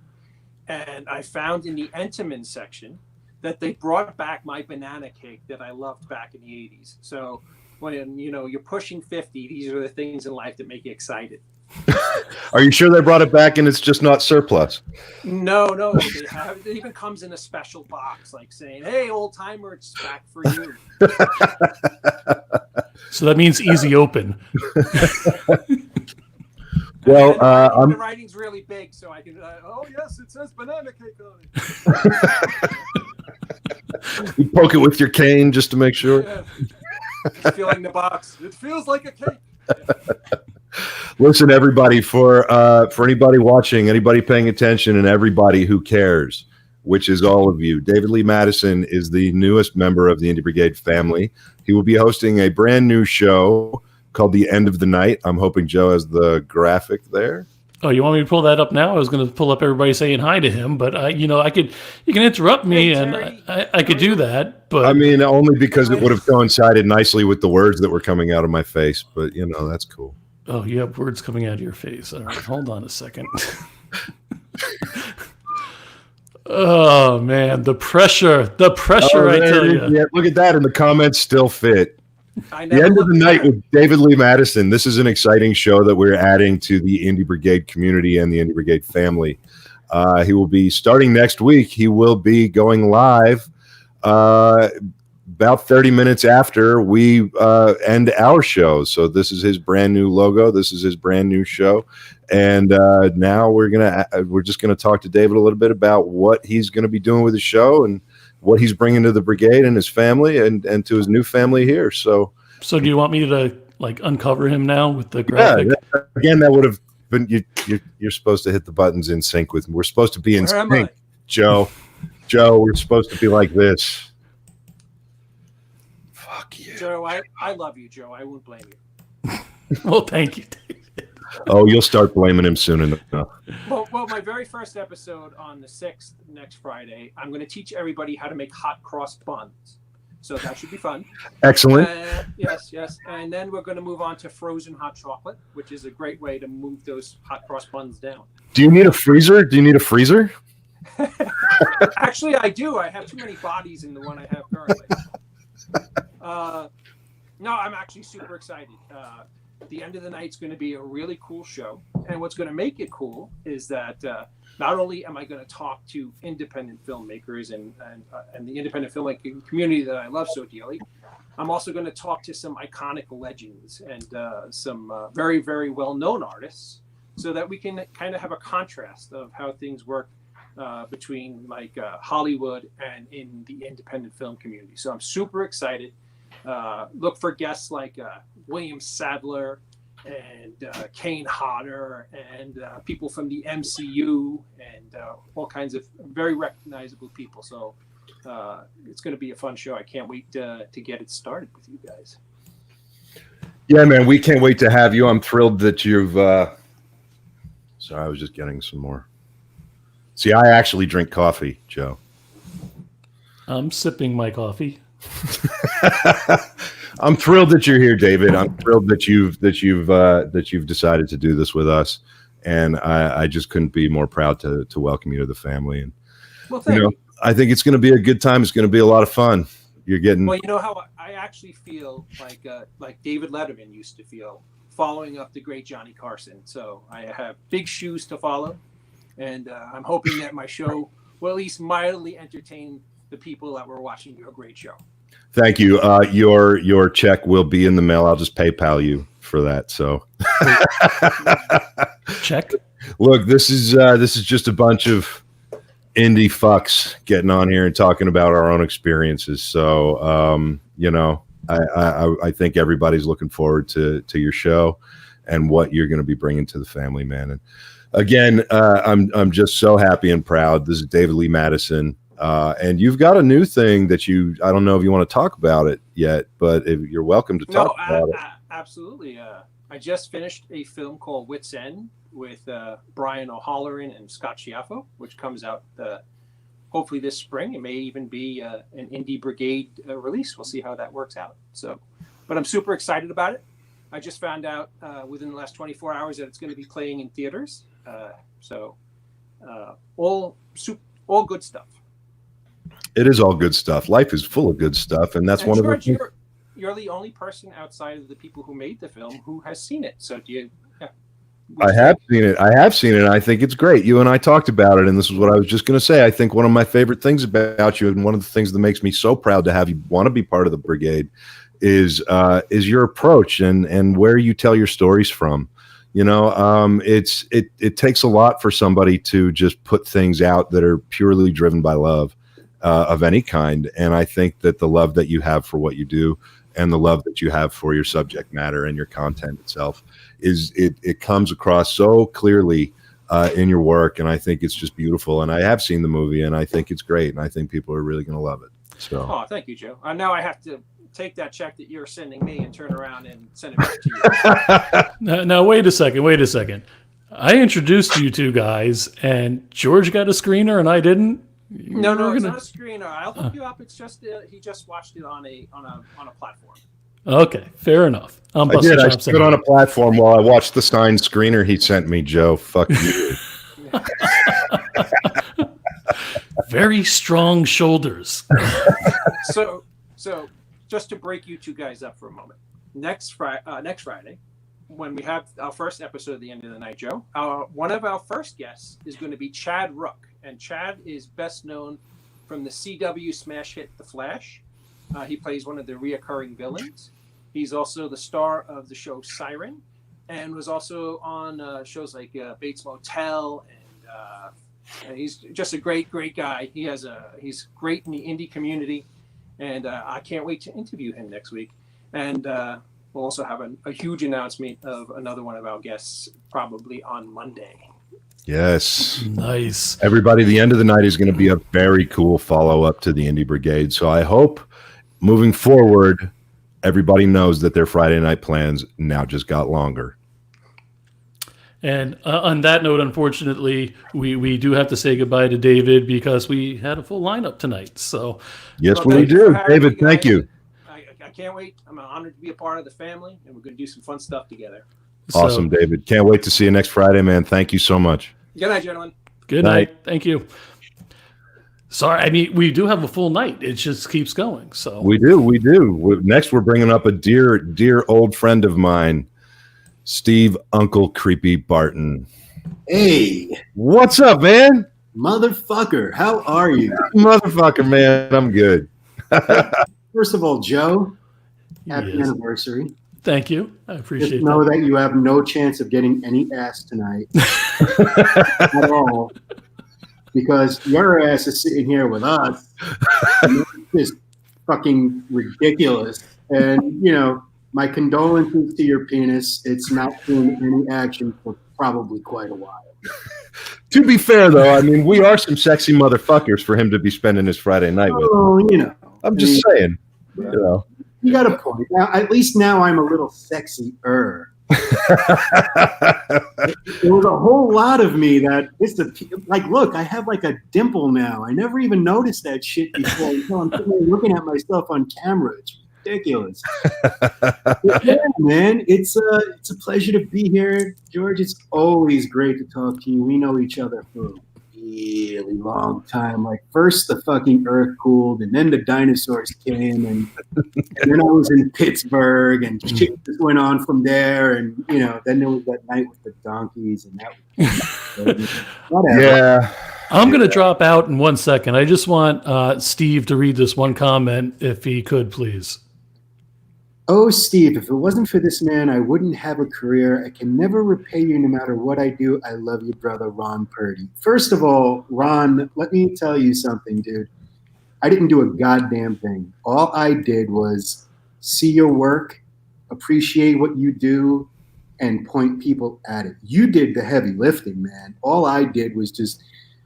S5: and I found in the Entenmann section that they brought back my banana cake that I loved back in the 80s. So when, you're pushing 50, these are the things in life that make you excited.
S3: Are you sure they brought it back and it's just not surplus?
S5: No. It even comes in a special box, like saying, "Hey, old timer, it's back for you."
S2: So that means easy open.
S3: Well,
S5: the writing's really big, so I can. Oh yes, it says banana cake on it.
S3: You poke it with your cane just to make sure.
S5: Yeah. Just feeling the box. It feels like a cake. Yeah.
S3: Listen, everybody, for anybody watching, anybody paying attention, and everybody who cares, which is all of you, David Lee Madison is the newest member of the Indie Brigade family. He will be hosting a brand new show called The End of the Night. I'm hoping Joe has the graphic there.
S2: Oh, you want me to pull that up now? I was going to pull up everybody saying hi to him, but you can interrupt me, and I could do that. But
S3: I mean, only because it would have coincided nicely with the words that were coming out of my face. But that's cool.
S2: Oh, you have words coming out of your face. All right, hold on a second. Oh man, the pressure! I tell you.
S3: Yeah, look at that, and the comments still fit. The End of the Night with David Lee Madison. This is an exciting show that we're adding to the Indie Brigade community and the Indie Brigade family. He will be starting next week. He will be going live about 30 minutes after we end our show. So this is his brand new logo. This is his brand new show. And now we're just gonna talk to David a little bit about what he's gonna be doing with the show and what he's bringing to the Brigade and his family and to his new family here. So
S2: do you want me to like uncover him now with the graphic?
S3: Yeah, again, that would have been you're supposed to hit the buttons in sync with. We're supposed to be in sync, Joe. We're supposed to be like this. Fuck you,
S5: Joe. I love you, Joe. I won't blame you.
S2: Well, thank you, David.
S3: Oh, you'll start blaming him soon enough.
S5: Well, my very first episode on the 6th, next Friday, I'm going to teach everybody how to make hot cross buns. So that should be fun.
S3: Excellent.
S5: Yes. And then we're going to move on to frozen hot chocolate, which is a great way to move those hot cross buns down.
S3: Do you need a freezer?
S5: Actually, I do. I have too many bodies in the one I have currently. No, I'm actually super excited. The end of the night's going to be a really cool show. And what's going to make it cool is that not only am I going to talk to independent filmmakers and the independent filmmaking community that I love so dearly, I'm also going to talk to some iconic legends and some very, very well-known artists so that we can kind of have a contrast of how things work between like Hollywood and in the independent film community. So I'm super excited. Look for guests like William Sadler and Kane Hodder and people from the MCU and all kinds of very recognizable people. So it's going to be a fun show. I can't wait to get it started with you guys.
S3: Yeah, man, we can't wait to have you. I'm thrilled that you've sorry, I was just getting some more. See, I actually drink coffee, Joe.
S2: I'm sipping my coffee.
S3: I'm thrilled that you're here, David. I'm thrilled that you've decided to do this with us, and I just couldn't be more proud to welcome you to the family. And
S5: well, thank you.
S3: I think it's going to be a good time. It's going to be a lot of fun. You're getting
S5: well. You know how I actually feel like David Letterman used to feel following up the great Johnny Carson. So I have big shoes to follow, and I'm hoping that my show will at least mildly entertain the people that were watching your great show. Thank
S3: you. Your check will be in the mail. I'll just PayPal you for that. So
S2: check.
S3: Look, this is just a bunch of indie fucks getting on here and talking about our own experiences. So I think everybody's looking forward to your show and what you're going to be bringing to the family, man. And again, I'm just so happy and proud. This is David Lee Madison. And you've got a new thing that I don't know if you want to talk about it yet, but you're welcome to talk about it.
S5: Absolutely. I just finished a film called Wit's End with Brian O'Halloran and Scott Schiaffo, which comes out hopefully this spring. It may even be an Indie Brigade release. We'll see how that works out. But I'm super excited about it. I just found out within the last 24 hours that it's going to be playing in theaters. All good stuff.
S3: It is all good stuff. Life is full of good stuff, and that's one
S5: George,
S3: of the.
S5: You're the only person outside of the people who made the film who has seen it. So do you? Yeah.
S3: I have seen it. And I think it's great. You and I talked about it, and this is what I was just going to say. I think one of my favorite things about you, and one of the things that makes me so proud to have you want to be part of the Brigade, is your approach and where you tell your stories from. It takes a lot for somebody to just put things out that are purely driven by love. Of any kind. And I think that the love that you have for what you do and the love that you have for your subject matter and your content itself it comes across so clearly in your work. And I think it's just beautiful. And I have seen the movie and I think it's great. And I think people are really going to love it. So,
S5: oh, thank you, Joe. Now I have to take that check that you're sending me and turn around and send it back to
S2: you. Now, wait a second. I introduced you two guys and George got a screener and I didn't.
S5: No, it's not a screener. I'll hook you up. It's just he just watched it on a platform.
S2: Okay, fair enough.
S3: I stood on a platform while I watched the signed screener he sent me, Joe. Fuck you.
S2: Very strong shoulders.
S5: So just to break you two guys up for a moment. Next Friday, when we have our first episode of The End of the Night, Joe, one of our first guests is going to be Chad Rook. And Chad is best known from the CW smash hit The Flash. He plays one of the reoccurring villains. He's also the star of the show Siren, and was also on shows like Bates Motel, and he's just a great guy. He's great in the indie community, and I can't wait to interview him next week. And we'll also have a huge announcement of another one of our guests probably on Monday.
S3: Yes.
S2: Nice.
S3: Everybody, the end of the night is going to be a very cool follow-up to the Indie Brigade. So I hope moving forward, everybody knows that their Friday night plans now just got longer.
S2: And on that note, unfortunately, we do have to say goodbye to David because we had a full lineup tonight. So
S3: yes,
S5: Well,
S3: we
S5: thank you
S3: do.
S5: for having
S3: David,
S5: me,
S3: thank
S5: guys.
S3: you.
S5: I can't wait. I'm honored to be a part of the family, and we're going to do some fun stuff together.
S3: Awesome, David. Can't wait to see you next Friday, man. Thank you so much.
S5: Good night, gentlemen.
S2: Good night. Thank you. Sorry, I mean, we do have a full night. It just keeps going. So
S3: We do. Next, we're bringing up a dear old friend of mine, Steve Uncle Creepy Barton.
S6: Hey,
S3: What's up, man?
S6: motherfucker, how are you?
S3: Motherfucker, man. I'm good.
S6: First of all, Joe, happy
S2: Yes.
S6: anniversary.
S2: Thank you. I
S6: Just
S2: appreciate
S6: know
S2: that.
S6: that you have no chance of getting any ass tonight at all, because your ass is sitting here with us. And it's just fucking ridiculous. And, you know, my condolences to your penis. It's not doing any action for probably quite a while.
S3: To be fair, though, I mean, we are some sexy motherfuckers for him to be spending his Friday night with.
S6: Oh, you know.
S3: I'm just saying. You know.
S6: You got a point. Now, at least now I'm a little sexier. There was a whole lot of me that like, look, I have like a dimple now. I never even noticed that shit before until I'm sitting there looking at myself on camera. It's ridiculous. Yeah, man, it's a pleasure to be here, George. It's always great to talk to you. We know each other for a really long time. Like, first the fucking earth cooled, and then the dinosaurs came, and then I was in Pittsburgh, and shit just went on from there. And you know, then there was that night with the donkeys, and that was whatever.
S3: Yeah.
S2: I'm going to drop out in 1 second. I just want Steve to read this one comment, if he could, please.
S6: Oh, Steve, if it wasn't for this man, I wouldn't have a career. I can never repay you no matter what I do. I love you, brother, Ron Purdy. First of all, Ron, let me tell you something, dude. I didn't do a goddamn thing. All I did was see your work, appreciate what you do, and point people at it. You did the heavy lifting, man. All I did was just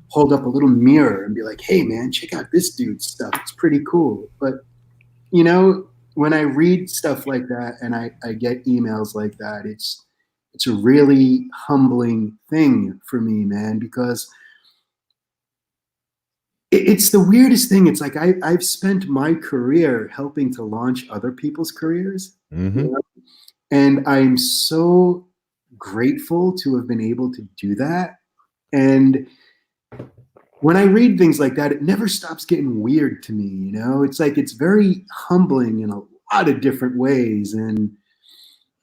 S6: hold up a little mirror and be like, hey, man, check out this dude's stuff. It's pretty cool. But, you know, when I read stuff like that and I get emails like that, it's a really humbling thing for me, man, because it's the weirdest thing. It's like I've spent my career helping to launch other people's careers.
S3: Mm-hmm.
S6: You know? And I'm so grateful to have been able to do that. And when I read things like that, it never stops getting weird to me, you know? It's like, it's very humbling in a lot of different ways. And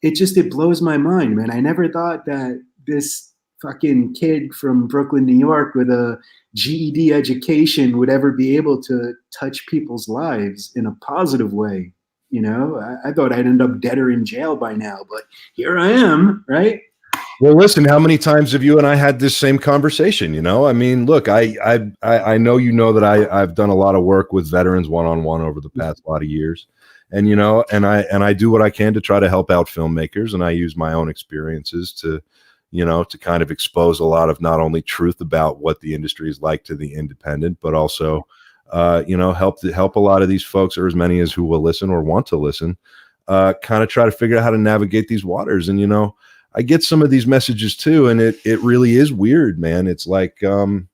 S6: it blows my mind, man. I never thought that this fucking kid from Brooklyn, New York with a GED education would ever be able to touch people's lives in a positive way. You know, I thought I'd end up dead or in jail by now, but here I am, right?
S3: Well, listen, how many times have you and I had this same conversation? You know, I mean, look, I know you know that I've done a lot of work with veterans one-on-one over the past lot of years, and you know, and I do what I can to try to help out filmmakers, and I use my own experiences to, you know, to kind of expose a lot of not only truth about what the industry is like to the independent, but also, you know, help a lot of these folks, or as many as who will listen or want to listen, kind of try to figure out how to navigate these waters, and you know. I get some of these messages too, and it really is weird, man. It's like, you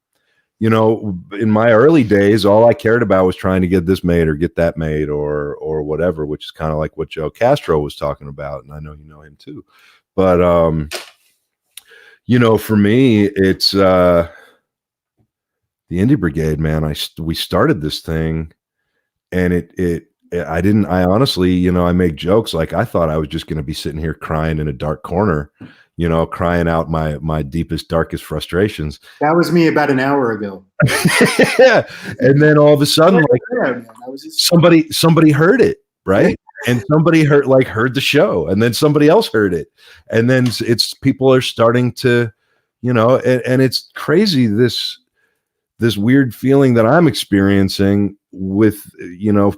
S3: know, in my early days, all I cared about was trying to get this made or get that made or whatever, which is kind of like what Joe Castro was talking about, and I know you know him too. But you know, for me, it's the Indie Brigade, man. We started this thing, and I honestly, you know, I make jokes like I thought I was just going to be sitting here crying in a dark corner, you know, crying out my deepest, darkest frustrations.
S6: That was me about an hour ago.
S3: Yeah. And then all of a sudden, like
S6: Man, I was just
S3: somebody heard it, right? And somebody heard the show, and then somebody else heard it. And then it's people are starting to, you know, and it's crazy, this weird feeling that I'm experiencing with, you know,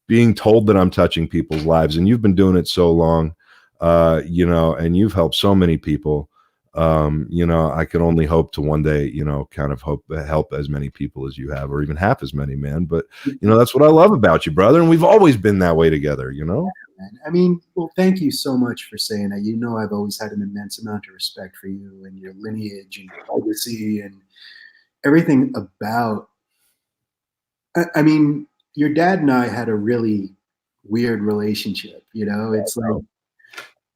S3: being told that I'm touching people's lives. And you've been doing it so long, you know, and you've helped so many people. You know, I can only hope to one day, you know, kind of help as many people as you have, or even half as many, man. But, you know, that's what I love about you, brother. And we've always been that way together, you know?
S6: I mean, well, thank you so much for saying that. You know, I've always had an immense amount of respect for you and your lineage and your legacy and everything about. I mean, your dad and I had a really weird relationship. You know, it's like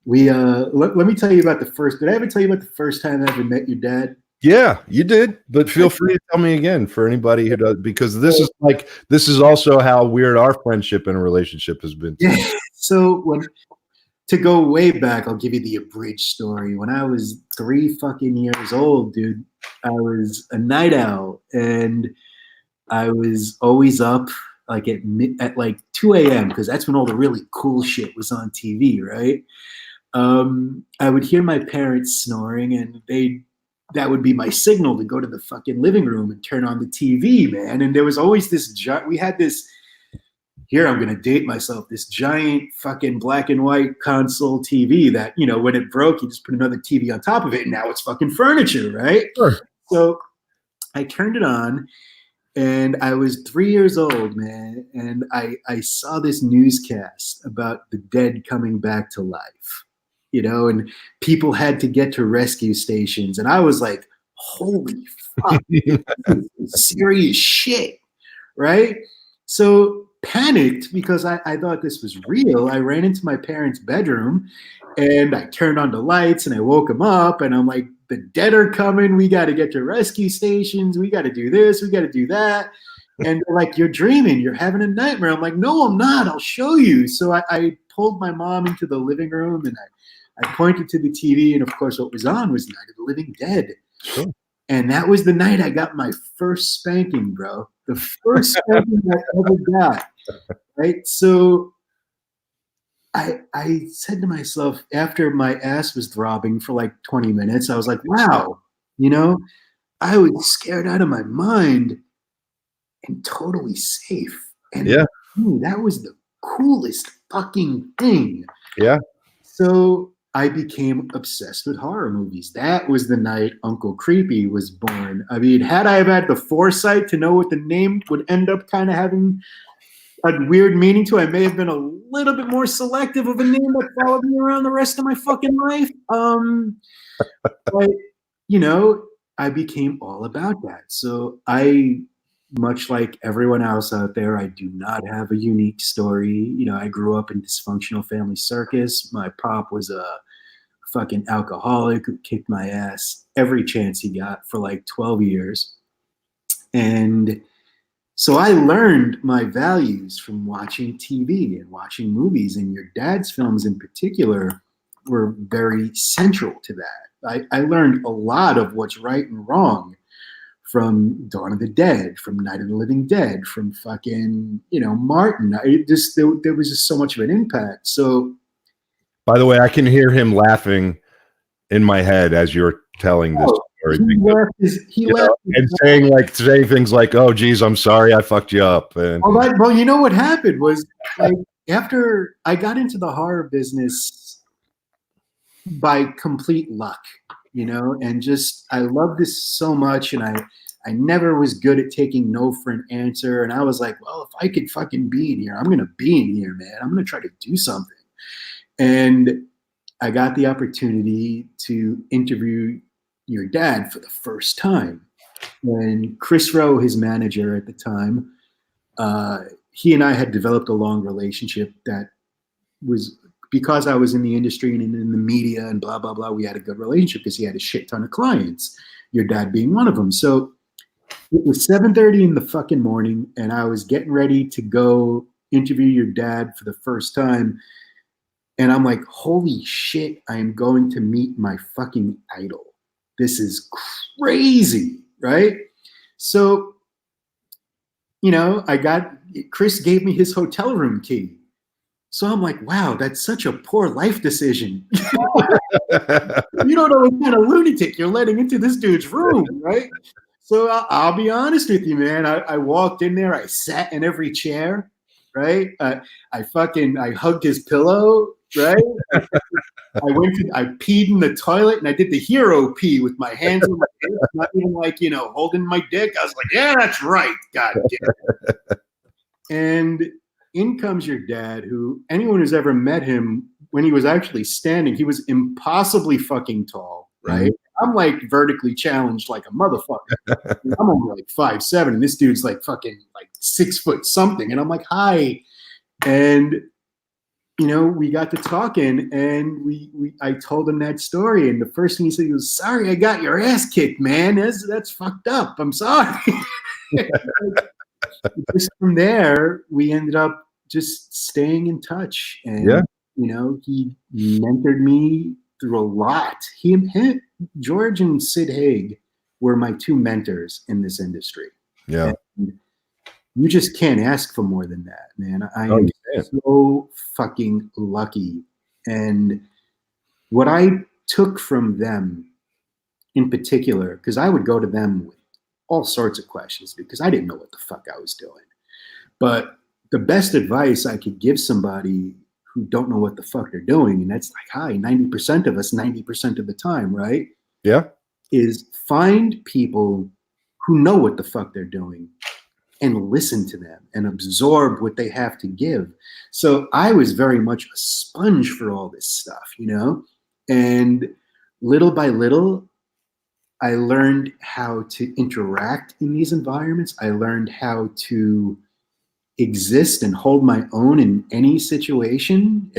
S6: we. Let me tell you about the first. Did I ever tell you about the first time I ever met your dad?
S3: Yeah, you did, but feel free to tell me again for anybody who does, because this is also how weird our friendship and relationship has been.
S6: Yeah. So to go way back, I'll give you the abridged story. When I was 3 fucking years old, dude, I was a night owl, and I was always up like at like 2 a.m. because that's when all the really cool shit was on TV, right? I would hear my parents snoring, and that would be my signal to go to the fucking living room and turn on the TV, man. And there was always we had this, here I'm going to date myself, this giant fucking black and white console TV that, you know, when it broke, you just put another TV on top of it, and now it's fucking furniture, right?
S3: Sure.
S6: So I turned it on, and I was 3 years old, man, and I saw this newscast about the dead coming back to life. You know, and people had to get to rescue stations. And I was like, holy fuck, this is serious shit, right? So panicked because I thought this was real. I ran into my parents' bedroom, and I turned on the lights, and I woke them up, and I'm like, the dead are coming. We got to get to rescue stations. We got to do this. We got to do that. And they're like, you're dreaming. You're having a nightmare. I'm like, no, I'm not. I'll show you. So I pulled my mom into the living room, and I pointed to the TV, and of course what was on was Night of the Living Dead.
S3: Sure.
S6: And that was the night I got my first spanking, bro. The first spanking I ever got, right? So I said to myself, after my ass was throbbing for like 20 minutes, I was like, wow, you know, I was scared out of my mind and totally safe. And
S3: yeah,
S6: that was the coolest fucking thing.
S3: Yeah.
S6: So I became obsessed with horror movies. That was the night Uncle Creepy was born. I mean, had I had the foresight to know what the name would end up kind of having a weird meaning to, I may have been a little bit more selective of a name that followed me around the rest of my fucking life. But, you know, I became all about that. So much like everyone else out there, I do not have a unique story. You know, I grew up in dysfunctional family circus. My pop was a fucking alcoholic who kicked my ass every chance he got for like 12 years. And so I learned my values from watching TV and watching movies, and your dad's films in particular were very central to that. I learned a lot of what's right and wrong from Dawn of the Dead, from Night of the Living Dead, from fucking, you know, Martin. There was just so much of an impact. So,
S3: by the way, I can hear him laughing in my head as you're telling this story.
S6: He laughed
S3: and saying things like, "Oh, geez, I'm sorry, I fucked you up." And
S6: well, you know what happened was, like, after I got into the horror business by complete luck, you know, and just I love this so much, and I never was good at taking no for an answer. And I was like, well, if I could fucking be in here, I'm going to be in here, man. I'm going to try to do something. And I got the opportunity to interview your dad for the first time. And Chris Rowe, his manager at the time, he and I had developed a long relationship that was, because I was in the industry and in the media and blah, blah, blah, we had a good relationship because he had a shit ton of clients, your dad being one of them. So it was 7:30 in the fucking morning, and I was getting ready to go interview your dad for the first time. And I'm like, holy shit, I am going to meet my fucking idol. This is crazy, right? So, Chris gave me his hotel room key. So I'm like, wow, that's such a poor life decision. You don't know what kind of lunatic you're letting into this dude's room, right? So I'll be honest with you, man. I walked in there, I sat in every chair, right? I hugged his pillow, right? I peed in the toilet and I did the hero pee with my hands on my head, not even like, holding my dick. I was like, yeah, that's right. God damn it. And in comes your dad, who anyone who's ever met him, when he was actually standing, he was impossibly fucking tall, right? Mm-hmm. I'm like vertically challenged like a motherfucker. I'm only like 5'7", and this dude's like fucking like 6 foot something. And I'm like, hi. And we got to talking, and I told him that story, and the first thing he said, he was, sorry, I got your ass kicked, man. That's fucked up. I'm sorry. Just from there, we ended up just staying in touch, and he mentored me through a lot. George and Sid Haig were my two mentors in this industry.
S3: Yeah.
S6: And you just can't ask for more than that, man. I am so fucking lucky. And what I took from them in particular, because I would go to them with all sorts of questions because I didn't know what the fuck I was doing. But the best advice I could give somebody who don't know what the fuck they're doing, and that's like, hi, 90% of us, 90% of the time, right?
S3: Yeah.
S6: Is find people who know what the fuck they're doing and listen to them and absorb what they have to give. So I was very much a sponge for all this stuff, and little by little, I learned how to interact in these environments. I learned how to exist and hold my own in any situation.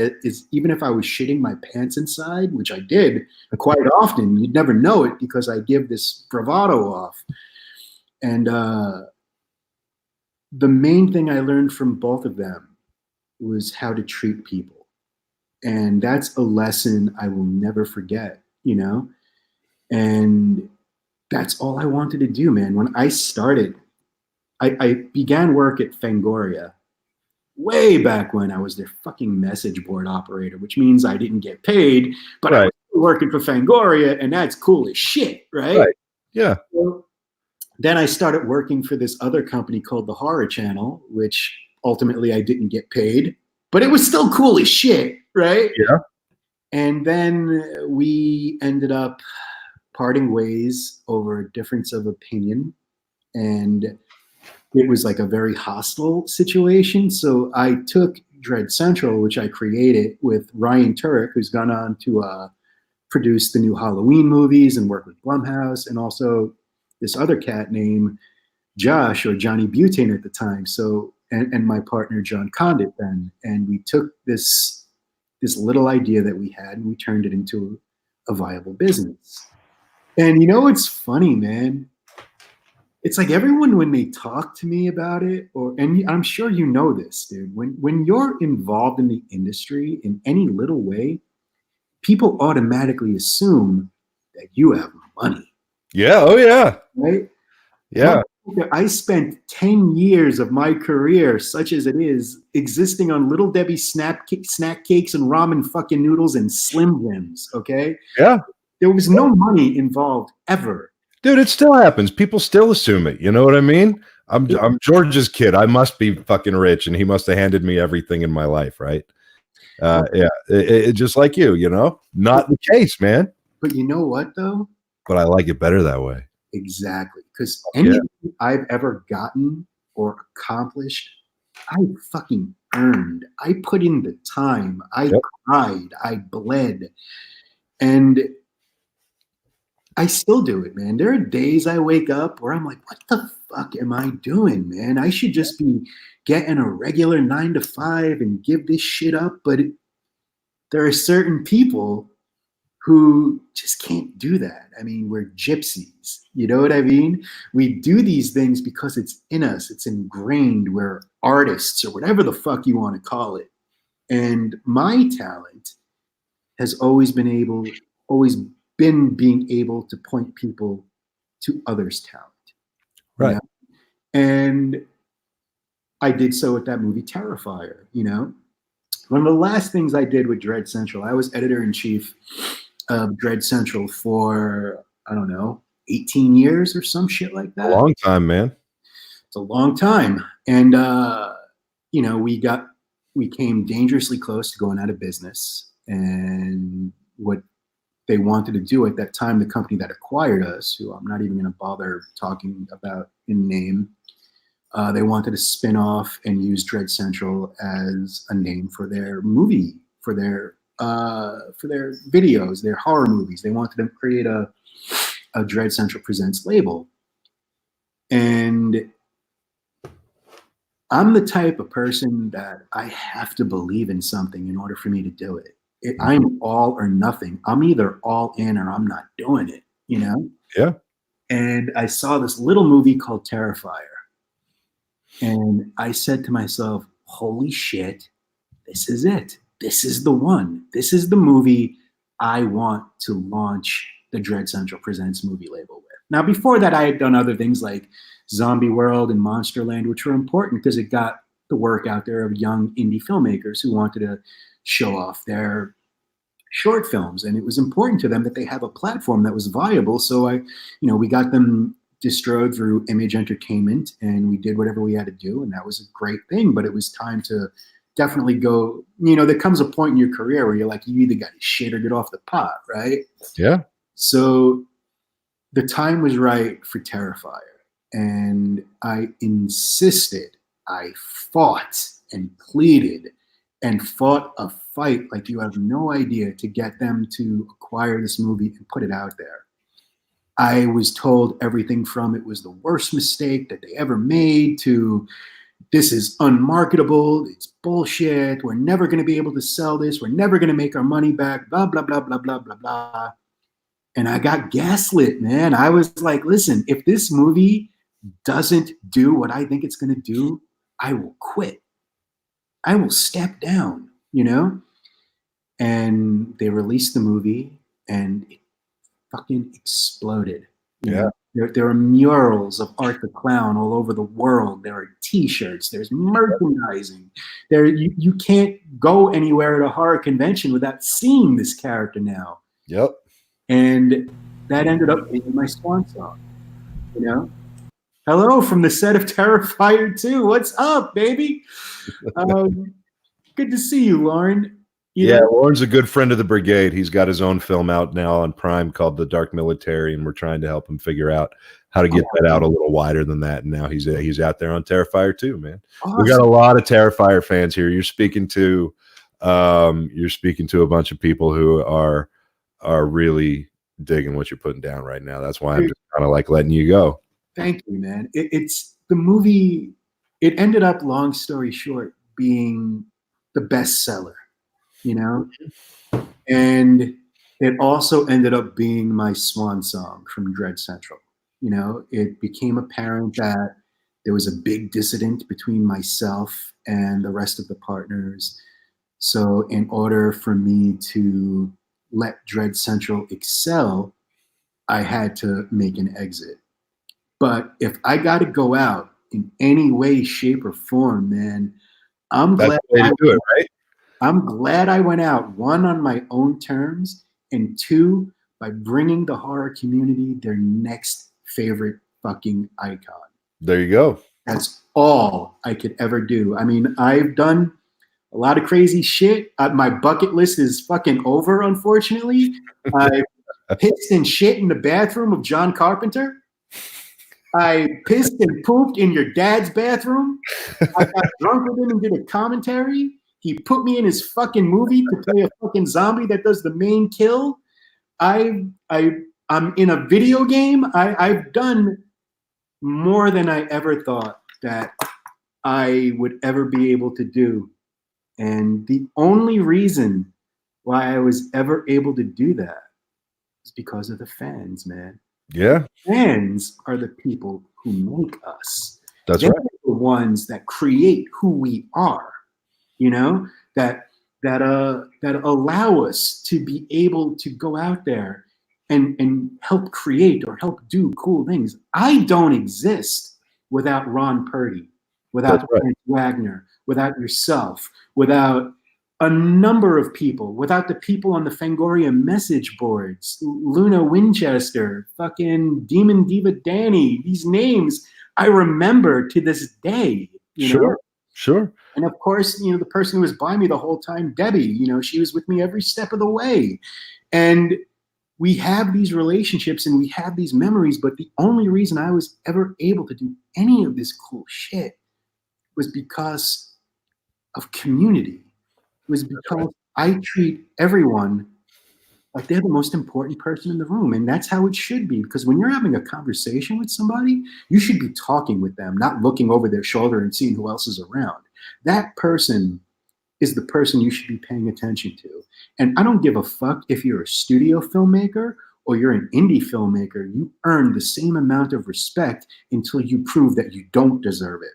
S6: Even if I was shitting my pants inside, which I did quite often, you'd never know it because I give this bravado off. And the main thing I learned from both of them was how to treat people. And that's a lesson I will never forget, And that's all I wanted to do, man. When I started, I began work at Fangoria way back when I was their fucking message board operator, which means I didn't get paid, but I was working for Fangoria, and that's cool as shit, right?
S3: Right. Yeah.
S6: So then I started working for this other company called the Horror Channel, which ultimately I didn't get paid, but it was still cool as shit, right?
S3: Yeah.
S6: And then we ended up parting ways over a difference of opinion, and it was like a very hostile situation. So I took Dread Central, which I created with Ryan Turek, who's gone on to produce the new Halloween movies and work with Blumhouse, and also this other cat named Josh, or Johnny Butane at the time. So and my partner John Condit then, and we took this little idea that we had and we turned it into a viable business. And it's funny, man. It's like everyone, when they talk to me about it, and I'm sure you know this, dude, when you're involved in the industry in any little way, people automatically assume that you have money.
S3: Yeah. Oh, yeah.
S6: Right?
S3: Yeah.
S6: I spent 10 years of my career, such as it is, existing on Little Debbie snack cakes and ramen fucking noodles and Slim Jims, okay?
S3: Yeah.
S6: There was no money involved ever.
S3: Dude, it still happens. People still assume it. You know what I mean? I'm George's kid. I must be fucking rich, and he must have handed me everything in my life, right? It just like you, not the case, man.
S6: But you know what, though?
S3: But I like it better that way.
S6: Exactly. Because anything I've ever gotten or accomplished, I fucking earned. I put in the time. I cried. I bled. And I still do it, man. There are days I wake up where I'm like, what the fuck am I doing, man? I should just be getting a regular 9 to 5 and give this shit up. But there are certain people who just can't do that. I mean, we're gypsies. You know what I mean? We do these things because it's in us. It's ingrained. We're artists, or whatever the fuck you want to call it. And my talent has always been being able to point people to others' talent.
S3: Right.
S6: You know? And I did so with that movie Terrifier, One of the last things I did with Dread Central, I was editor-in-chief of Dread Central for, I don't know, 18 years or some shit like that.
S3: A long time, man.
S6: It's a long time. And, we came dangerously close to going out of business. And what they wanted to do at that time, the company that acquired us, who I'm not even going to bother talking about in name, they wanted to spin off and use Dread Central as a name for their movie, for their videos, their horror movies. They wanted to create a Dread Central Presents label. And I'm the type of person that I have to believe in something in order for me to do it. I'm all or nothing. I'm either all in or I'm not doing it,
S3: Yeah.
S6: And I saw this little movie called Terrifier. And I said to myself, holy shit, this is it. This is the one. This is the movie I want to launch the Dread Central Presents movie label with. Now, before that, I had done other things like Zombie World and Monsterland, which were important because it got the work out there of young indie filmmakers who wanted to show off their short films. And it was important to them that they have a platform that was viable. So we got them distroed through Image Entertainment, and we did whatever we had to do, and that was a great thing. But it was time to definitely go. There comes a point in your career where you're like, you either got to shit or get off the pot, right?
S3: Yeah.
S6: So the time was right for Terrifier, and I insisted. I fought and pleaded and fought a fight like you have no idea to get them to acquire this movie and put it out there. I was told everything from it was the worst mistake that they ever made to this is unmarketable, it's bullshit, we're never going to be able to sell this, we're never going to make our money back, blah, blah, blah, blah, blah, blah, blah. And I got gaslit, man. I was like, listen, if this movie doesn't do what I think it's going to do, I will quit. I will step down, And they released the movie, and it fucking exploded.
S3: Yeah.
S6: There are murals of Art the Clown all over the world. There are T-shirts. There's merchandising. You can't go anywhere at a horror convention without seeing this character now.
S3: Yep.
S6: And that ended up being my swan song. Hello from the set of Terrifier 2. What's up, baby? Good to see you, Lauren.
S3: Lauren's a good friend of the Brigade. He's got his own film out now on Prime called The Dark Military, and we're trying to help him figure out how to get that out a little wider than that. And now he's out there on Terrifier 2, man. Awesome. We got a lot of Terrifier fans here. You're speaking to a bunch of people who are really digging what you're putting down right now. That's why I'm just kind of like letting you go.
S6: Thank you, man. It's the movie. It ended up, long story short, being the bestseller. And it also ended up being my swan song from Dread Central. It became apparent that there was a big dissident between myself and the rest of the partners. So in order for me to let Dread Central excel, I had to make an exit. But if I got to go out in any way, shape, or form, man, I'm glad
S3: I do it, right?
S6: I'm glad I went out, one, on my own terms, and two, by bringing the horror community their next favorite fucking icon.
S3: There you go.
S6: That's all I could ever do. I mean, I've done a lot of crazy shit. My bucket list is fucking over, unfortunately. I pissed and shit in the bathroom of John Carpenter. I pissed and pooped in your dad's bathroom. I got drunk with him and did a commentary. He put me in his fucking movie to play a fucking zombie that does the main kill. I'm in a video game. I've done more than I ever thought that I would ever be able to do. And the only reason why I was ever able to do that is because of the fans, man.
S3: Yeah.
S6: Fans are the people who make us.
S3: That's
S6: They're
S3: right.
S6: the ones that create who we are. That that allow us to be able to go out there and help create or help do cool things. I don't exist without Ron Purdy, without Frank Wagner, without yourself, without a number of people, without the people on the Fangoria message boards, Luna Winchester, fucking Demon Diva Danny, these names I remember to this day. You know?
S3: Sure.
S6: And of course, you know, the person who was by me the whole time, Debbie, you know, she was with me every step of the way. And we have these relationships and we have these memories, but the only reason I was ever able to do any of this cool shit was because of community. It was because I treat everyone like they're the most important person in the room. And that's how it should be. Because when you're having a conversation with somebody, you should be talking with them, not looking over their shoulder and seeing who else is around. That person is the person you should be paying attention to. And I don't give a fuck if you're a studio filmmaker or you're an indie filmmaker. You earn the same amount of respect until you prove that you don't deserve it.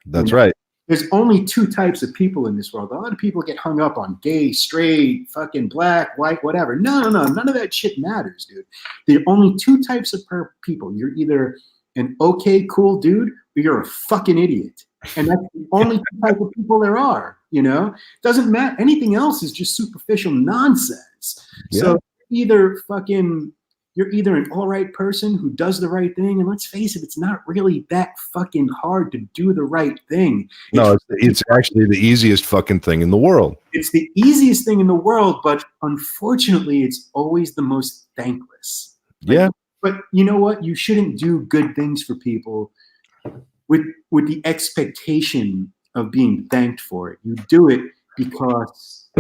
S3: That's right.
S6: There's only two types of people in this world. A lot of people get hung up on gay, straight, fucking black, white, whatever. No. None of that shit matters, dude. There are only two types of people. You're either an okay, cool dude, or you're a fucking idiot. And that's the only type of people there are, you know? Doesn't matter. Anything else is just superficial nonsense. Yeah. So you're either an all right person who does the right thing, and let's face it, it's not really that fucking hard to do the right thing.
S3: It's actually the easiest fucking thing in the world.
S6: It's the easiest thing in the world, but unfortunately, it's always the most thankless.
S3: Yeah.
S6: But you know what? You shouldn't do good things for people with the expectation of being thanked for it. You do it because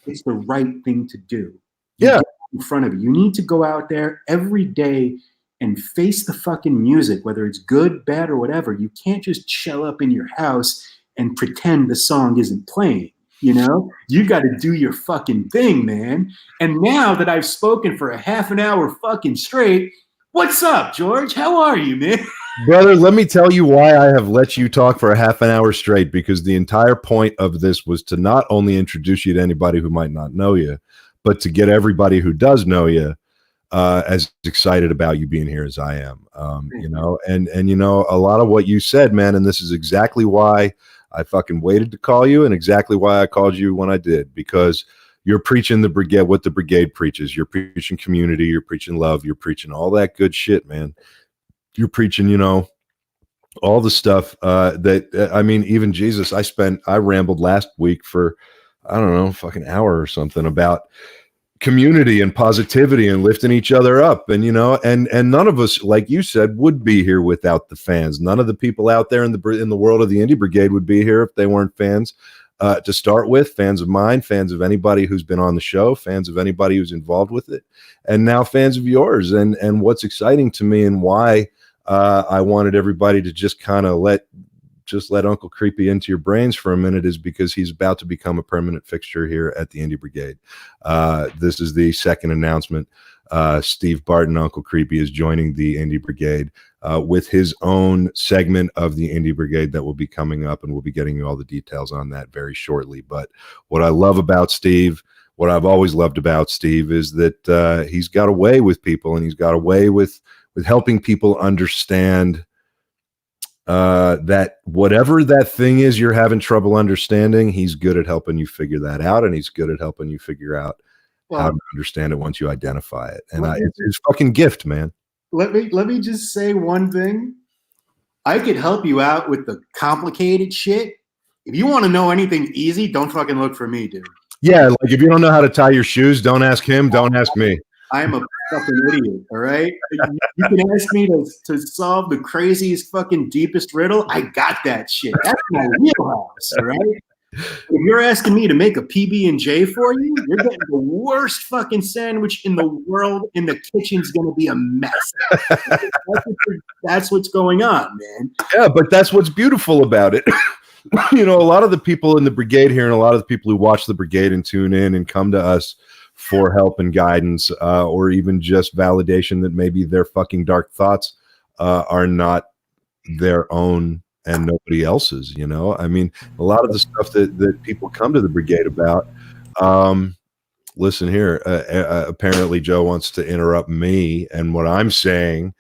S6: it's the right thing to do.
S3: Yeah.
S6: In front of you. You need to go out there every day and face the fucking music, whether it's good, bad, or whatever. You can't just shell up in your house and pretend the song isn't playing. You know, you got to do your fucking thing, man. And now that I've spoken for a half an hour fucking straight, what's up, George? How are you, man?
S3: Brother, let me tell you why I have let you talk for a half an hour straight, because the entire point of this was to not only introduce you to anybody who might not know you, but to get everybody who does know you as excited about you being here as I am, you know, and you know, a lot of what you said, man, and this is exactly why I fucking waited to call you and exactly why I called you when I did, because you're preaching the Brigade, what the Brigade preaches. You're preaching community, you're preaching love, you're preaching all that good shit, man. You're preaching, you know, all the stuff that, I mean, even Jesus, I rambled last week for, I don't know, fucking hour or something about community and positivity and lifting each other up. And, you know, and none of us, like you said, would be here without the fans. None of the people out there in the world of the Indie Brigade would be here if they weren't fans to start with, fans of mine, fans of anybody who's been on the show, fans of anybody who's involved with it, and now fans of yours. And what's exciting to me and why I wanted everybody to just kind of let Uncle Creepy into your brains for a minute is because he's about to become a permanent fixture here at the Indie Brigade. This is the second announcement. Steve Barton, Uncle Creepy, is joining the Indie Brigade with his own segment of the Indie Brigade that will be coming up, and we'll be getting you all the details on that very shortly. But what I love about Steve, what I've always loved about Steve, is that he's got a way with people, and he's got a way with helping people understand that whatever that thing is you're having trouble understanding, he's good at helping you figure that out, and he's good at helping you figure out how to understand it once you identify it. And it's his fucking gift, man.
S6: Let me just say one thing. I could help you out with the complicated shit. If you want to know anything easy, don't fucking look for me, dude.
S3: Yeah, like if you don't know how to tie your shoes, don't ask him, don't ask me.
S6: I'm a fucking idiot, all right? You can ask me to solve the craziest fucking deepest riddle. I got that shit. That's my wheelhouse, all right? If you're asking me to make a PB&J for you, you're getting the worst fucking sandwich in the world, and the kitchen's going to be a mess. That's what's going on, man.
S3: Yeah, but that's what's beautiful about it. You know, a lot of the people in the Brigade here and a lot of the people who watch the Brigade and tune in and come to us for help and guidance, or even just validation that maybe their fucking dark thoughts are not their own and nobody else's, you know? I mean, a lot of the stuff that people come to the brigade about, listen here, apparently Joe wants to interrupt me and what I'm saying.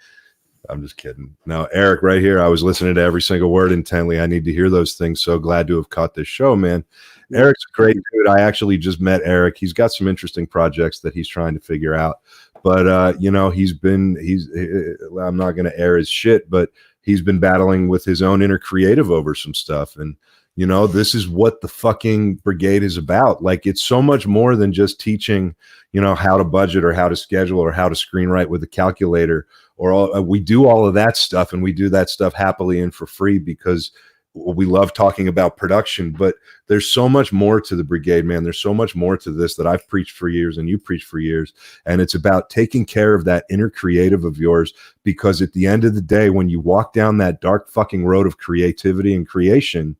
S3: I'm just kidding. Now, Eric, right here, I was listening to every single word intently. I need to hear those things. So glad to have caught this show, man. Eric's a great dude. I actually just met Eric. He's got some interesting projects that he's trying to figure out. But, you know, I'm not going to air his shit, but he's been battling with his own inner creative over some stuff. And, you know, this is what the fucking brigade is about. Like, it's so much more than just teaching, you know, how to budget or how to schedule or how to screenwrite with a calculator. We do all of that stuff, and we do that stuff happily and for free because we love talking about production. But there's so much more to the brigade, man. There's so much more to this that I've preached for years and you preached for years. And it's about taking care of that inner creative of yours, because at the end of the day, when you walk down that dark fucking road of creativity and creation,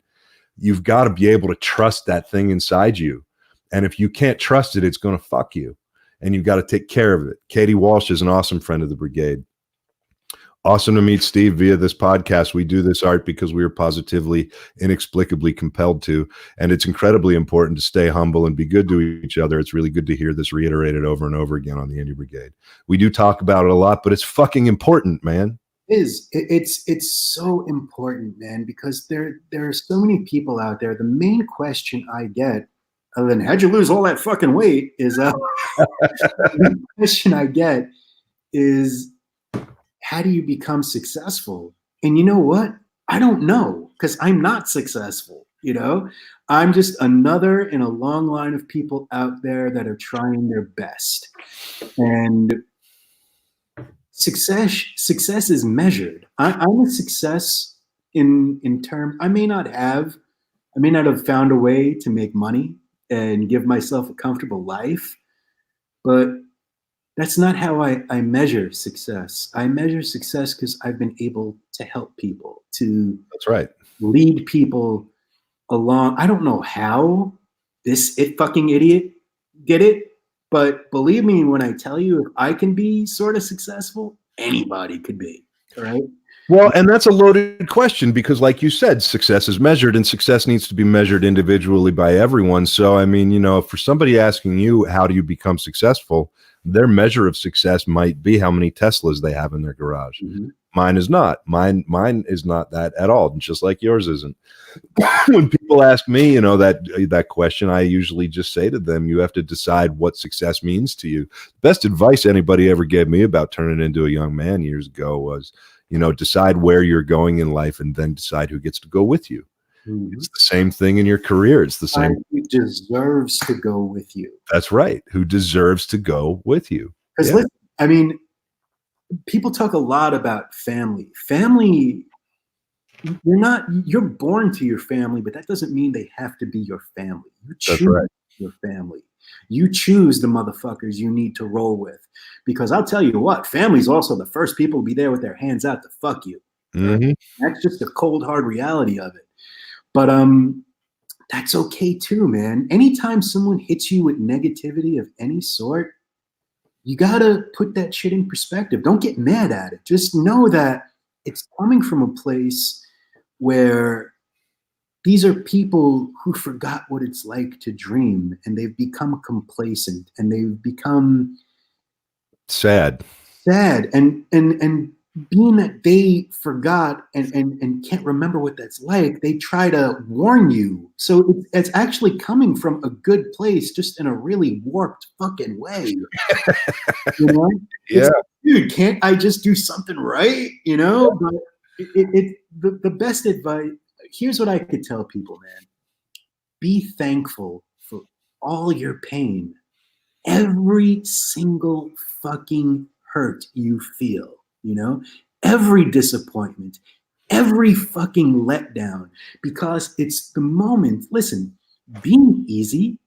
S3: you've got to be able to trust that thing inside you. And if you can't trust it, it's going to fuck you. And you've got to take care of it. Katie Walsh is an awesome friend of the brigade. Awesome to meet Steve via this podcast. We do this art because we are positively, inexplicably compelled to, and it's incredibly important to stay humble and be good to each other. It's really good to hear this reiterated over and over again on the Indie Brigade. We do talk about it a lot, but it's fucking important, man.
S6: It's so important, man, because there are so many people out there. The main question I get, other than how'd you lose all that fucking weight, is the question I get is, how do you become successful? And you know what? I don't know, because I'm not successful. You know, I'm just another in a long line of people out there that are trying their best. And success is measured. I'm a success in terms. I may not have found a way to make money and give myself a comfortable life, but that's not how I measure success. I measure success because I've been able to help people, to
S3: That's right.
S6: lead people along. I don't know how this fucking idiot did it, but believe me when I tell you, if I can be sort of successful, anybody could be, right?
S3: Well, and that's a loaded question because, like you said, success is measured, and success needs to be measured individually by everyone. So, I mean, you know, for somebody asking you, how do you become successful? Their measure of success might be how many Teslas they have in their garage. Mm-hmm. Mine is not. Mine is not that at all, just like yours isn't. When people ask me, you know, that question, I usually just say to them, you have to decide what success means to you. Best advice anybody ever gave me about turning into a young man years ago was, you know, decide where you're going in life and then decide who gets to go with you. Mm-hmm. It's the same thing in your career. It's the same.
S6: Who deserves to go with you.
S3: That's right. Who deserves to go with you.
S6: Because listen, I mean, people talk a lot about family. Family, you're born to your family, but that doesn't mean they have to be your family. You choose your family. You choose the motherfuckers you need to roll with. Because I'll tell you what, family's also the first people to be there with their hands out to fuck you.
S3: Mm-hmm.
S6: That's just the cold, hard reality of it. But that's okay too, man. Anytime someone hits you with negativity of any sort, you gotta put that shit in perspective. Don't get mad at it. Just know that it's coming from a place where these are people who forgot what it's like to dream, and they've become complacent, and they've become
S3: sad.
S6: And being that they forgot and can't remember what that's like, they try to warn you. So it's actually coming from a good place, just in a really warped fucking way. You know?
S3: Yeah.
S6: Like, dude, can't I just do something right? You know? But the best advice, here's what I could tell people, man. Be thankful for all your pain. Every single fucking hurt you feel. You know, every disappointment, every fucking letdown, because it's the moment. Listen, being easy,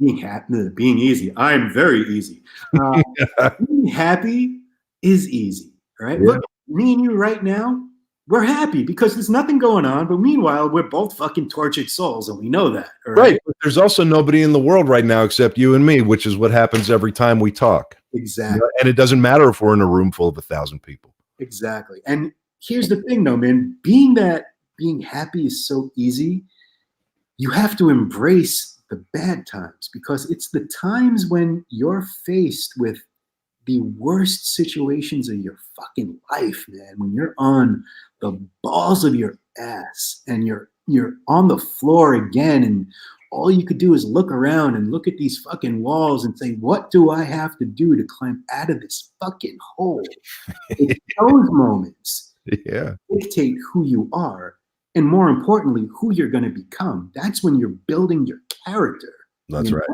S6: being easy. I'm very easy. Being happy is easy, right? Yeah. Look, me and you right now, we're happy because there's nothing going on. But meanwhile, we're both fucking tortured souls, and we know that.
S3: Right. But there's also nobody in the world right now except you and me, which is what happens every time we talk.
S6: Exactly.
S3: You know? And it doesn't matter if we're in a room full of 1,000 people.
S6: Exactly. And here's the thing, though, man. Being that being happy is so easy, you have to embrace the bad times, because it's the times when you're faced with the worst situations of your fucking life, man, when you're on the balls of your ass and you're on the floor again, and all you could do is look around and look at these fucking walls and say, what do I have to do to climb out of this fucking hole? It's those moments dictate who you are, and more importantly, who you're going to become. That's when you're building your character.
S3: That's right.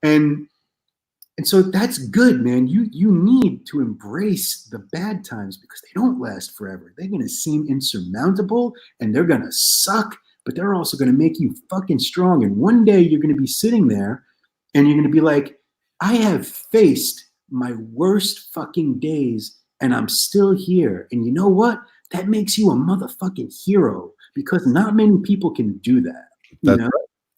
S6: And so that's good, man. You need to embrace the bad times, because they don't last forever. They're going to seem insurmountable and they're going to suck, but they're also going to make you fucking strong. And one day you're going to be sitting there and you're going to be like, I have faced my worst fucking days and I'm still here. And you know what? That makes you a motherfucking hero, because not many people can do that.
S3: That's right.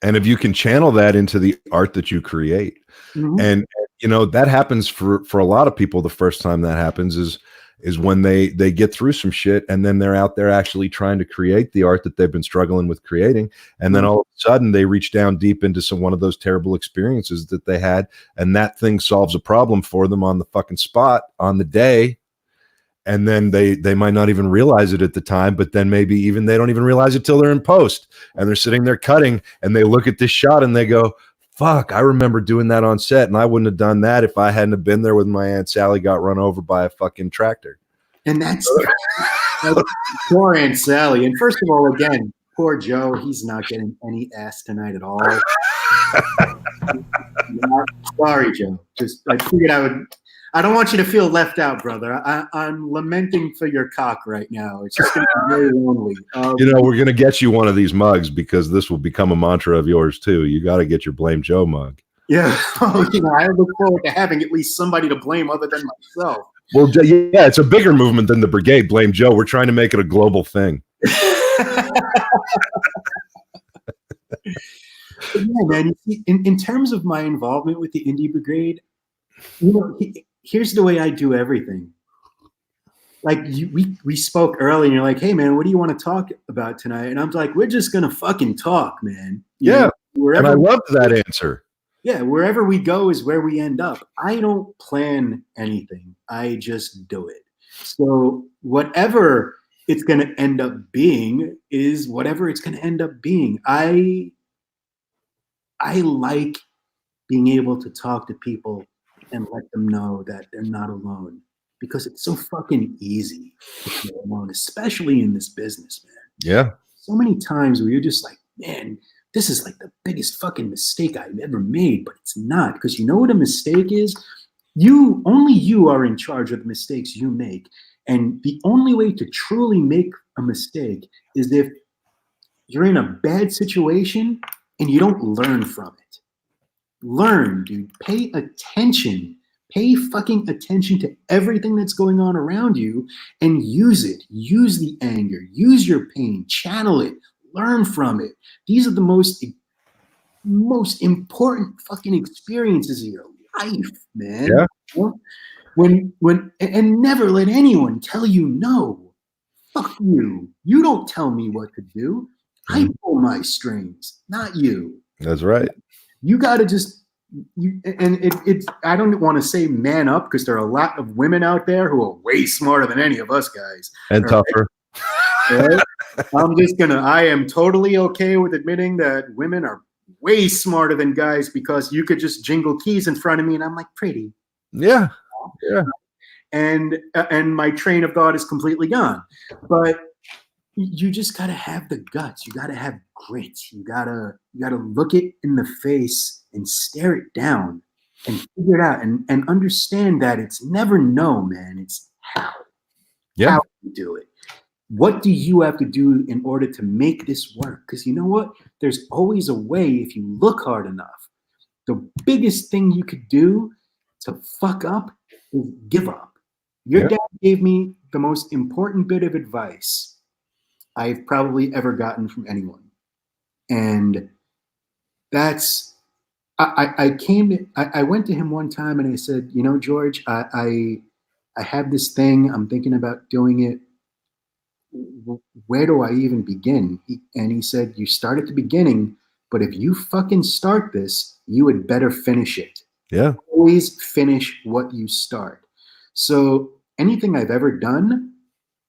S3: And if you can channel that into the art that you create, and you know, that happens for a lot of people. The first time that happens is when they get through some shit, and then they're out there actually trying to create the art that they've been struggling with creating. And then all of a sudden they reach down deep into one of those terrible experiences that they had, and that thing solves a problem for them on the fucking spot, on the day. And then they might not even realize it at the time, but then maybe even they don't even realize it till they're in post and they're sitting there cutting, and they look at this shot and they go, fuck, I remember doing that on set, and I wouldn't have done that if I hadn't have been there when my Aunt Sally got run over by a fucking tractor.
S6: And that's poor Aunt Sally. And first of all, again, poor Joe, he's not getting any ass tonight at all. Sorry, Joe. I figured I don't want you to feel left out, brother. I'm lamenting for your cock right now. It's just going to be very lonely.
S3: You know, we're going to get you one of these mugs, because this will become a mantra of yours too. You got to get your Blame Joe mug.
S6: Yeah. You know, I look forward to having at least somebody to blame other than myself.
S3: Well, yeah, it's a bigger movement than the Brigade. Blame Joe. We're trying to make it a global thing.
S6: But yeah, man, in terms of my involvement with the Indie Brigade, you know, here's the way I do everything. Like we spoke early, and you're like, hey man, what do you want to talk about tonight? And I'm like, we're just going to fucking talk, man. You know,
S3: and I loved that answer.
S6: Yeah, wherever we go is where we end up. I don't plan anything. I just do it. So whatever it's going to end up being is whatever it's going to end up being. I like being able to talk to people and let them know that they're not alone, because it's so fucking easy to feel alone, especially in this business, man.
S3: Yeah.
S6: So many times where you're just like, man, this is like the biggest fucking mistake I've ever made, but it's not, because you know what a mistake is? Only you are in charge of the mistakes you make. And the only way to truly make a mistake is if you're in a bad situation and you don't learn from it. Learn, dude. Pay attention. Pay fucking attention to everything that's going on around you and use it. Use the anger. Use your pain. Channel it. Learn from it. These are the most important fucking experiences of your life, man.
S3: Yeah.
S6: And never let anyone tell you no. Fuck you. You don't tell me what to do. I pull my strings, not you.
S3: That's right.
S6: You got to just, it's, I don't want to say man up, because there are a lot of women out there who are way smarter than any of us guys.
S3: And tougher.
S6: Right? I am totally okay with admitting that women are way smarter than guys, because you could just jingle keys in front of me and I'm like, pretty.
S3: Yeah. Yeah.
S6: And my train of thought is completely gone. But you just got to have the guts. You got to have grit. You got to look it in the face and stare it down and figure it out and understand that it's never no, man. It's how.
S3: Yeah.
S6: How you do it. What do you have to do in order to make this work? Because you know what? There's always a way if you look hard enough. The biggest thing you could do to fuck up is give up. Your dad gave me the most important bit of advice I've probably ever gotten from anyone. And that's, I went to him one time and I said, you know, George, I have this thing, I'm thinking about doing it. where do I even begin? And he said, you start at the beginning, but if you fucking start this, you had better finish it.
S3: Yeah.
S6: Always finish what you start. So anything I've ever done,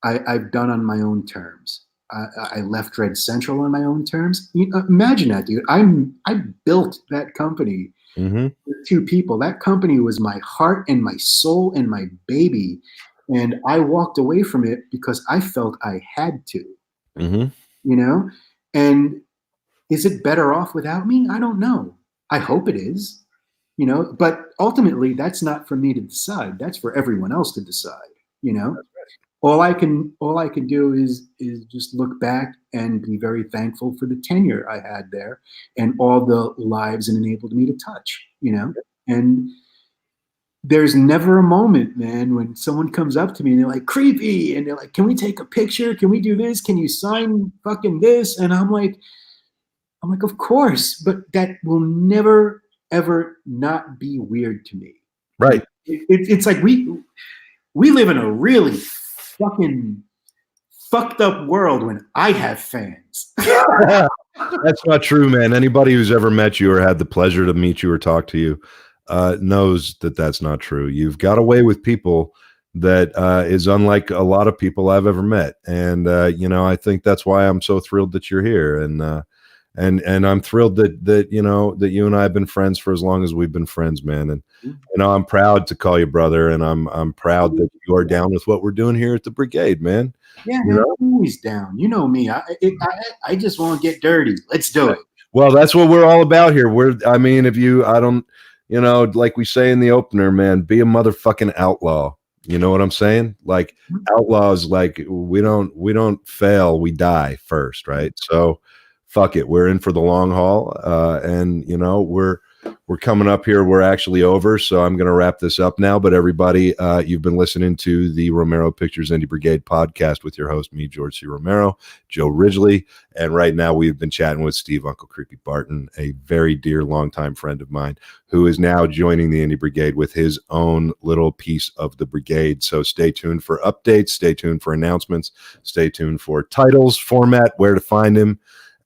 S6: I've done on my own terms. I left Red Central on my own terms. Imagine that, dude. I built that company with 2 people. That company was my heart and my soul and my baby. And I walked away from it because I felt I had to, And is it better off without me? I don't know. I hope it is, but ultimately that's not for me to decide. That's for everyone else to decide, All I can do is just look back and be very thankful for the tenure I had there and all the lives it enabled me to touch, And there's never a moment, man, when someone comes up to me and they're like, creepy, and they're like, can we take a picture? Can we do this? Can you sign fucking this? And I'm like, of course, but that will never, ever not be weird to me.
S3: Right.
S6: It's like we live in a really fucking fucked up world when I have fans.
S3: That's not true, man. Anybody who's ever met you or had the pleasure to meet you or talk to you knows that that's not true. You've got a way with people that is unlike a lot of people I've ever met. And, I think that's why I'm so thrilled that you're here. And I'm thrilled that you and I have been friends for as long as we've been friends, man. And I'm proud to call you brother, and I'm proud that you are down with what we're doing here at the Brigade, man.
S6: Yeah, man, I'm always down. You know me. I just want to get dirty. Let's do it.
S3: Well, that's what we're all about here. Like we say in the opener, man, be a motherfucking outlaw. You know what I'm saying? Like outlaws, like we don't fail, we die first, right? So fuck it, we're in for the long haul, and we're coming up here. We're actually over, so I'm going to wrap this up now. But everybody, you've been listening to the Romero Pictures Indie Brigade podcast with your host, me, George C. Romero, Joe Ridgely, and right now we've been chatting with Steve Uncle Creepy Barton, a very dear longtime friend of mine, who is now joining the Indie Brigade with his own little piece of the Brigade. So stay tuned for updates, stay tuned for announcements, stay tuned for titles, format, where to find him,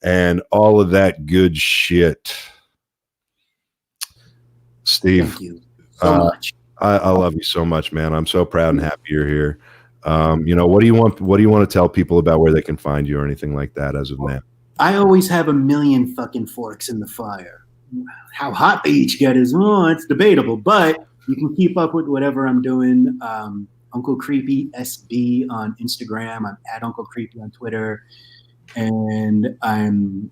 S3: and all of that good shit. Steve,
S6: thank you so much.
S3: I love you so much, man. I'm so proud and happy you're here. What do you want to tell people about where they can find you or anything like that as of now?
S6: I always have a million fucking forks in the fire. How hot they each get is, it's debatable, but you can keep up with whatever I'm doing. Uncle Creepy SB on Instagram. I'm at Uncle Creepy on Twitter. And I'm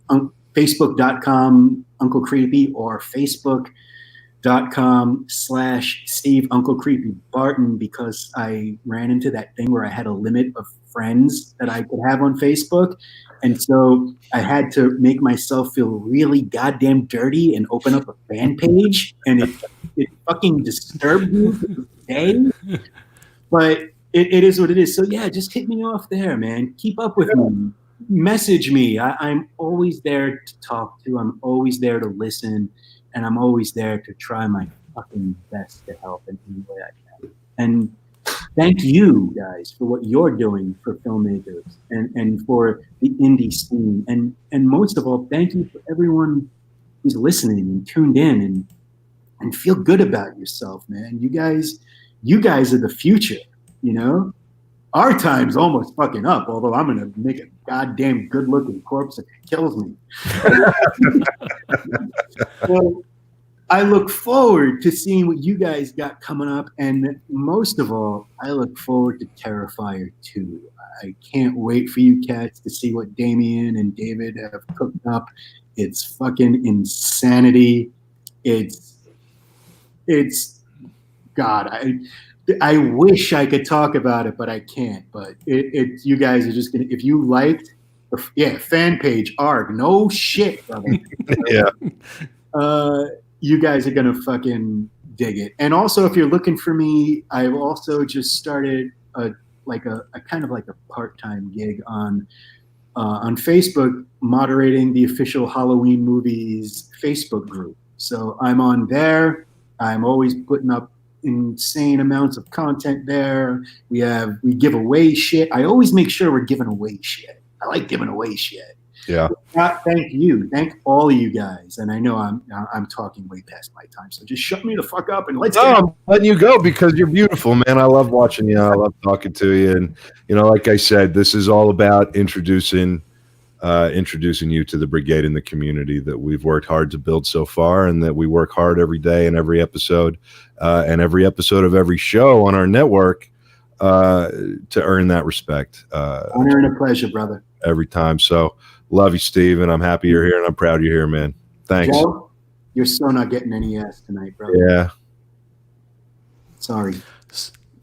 S6: on Facebook.com Uncle Creepy or Facebook.com/Steve Uncle Creepy Barton, because I ran into that thing where I had a limit of friends that I could have on Facebook. And so I had to make myself feel really goddamn dirty and open up a fan page. And it fucking disturbed me for the day. But it is what it is. So yeah, just hit me off there, man. Keep up with me. Message me. I'm always there to talk to. I'm always there to listen. And I'm always there to try my fucking best to help in any way I can. And thank you guys for what you're doing for filmmakers and for the indie scene. And most of all, thank you for everyone who's listening and tuned in and feel good about yourself, man. You guys are the future, Our time's almost fucking up, although I'm going to make a goddamn good-looking corpse that kills me. So I look forward to seeing what you guys got coming up, and most of all, I look forward to Terrifier 2. I can't wait for you cats to see what Damien and David have cooked up. It's fucking insanity. It's God, I wish I could talk about it, but I can't. But you guys are just gonna, if you liked, fan page arg, no shit, brother.
S3: Yeah.
S6: You guys are gonna fucking dig it. And also, if you're looking for me, I've also just started a kind of like a part-time gig on Facebook, moderating the official Halloween movies Facebook group. So I'm on there. I'm always putting up insane amounts of content there. We give away shit. I always make sure we're giving away shit. I like giving away shit.
S3: Yeah.
S6: Thank you. Thank all of you guys. And I know I'm talking way past my time, so just shut me the fuck up and let's
S3: No,
S6: get
S3: I'm letting you go because you're beautiful, man. I love watching you. I love talking to you. And, like I said, this is all about introducing you to the Brigade and the community that we've worked hard to build so far, and that we work hard every day and every episode of every show on our network to earn that respect.
S6: Honor and a pleasure, brother.
S3: Every time. So love you, Steve, and I'm happy you're here, and I'm proud you're here, man. Thanks.
S6: Joe, you're still not getting any ass tonight, brother.
S3: Yeah.
S6: Sorry.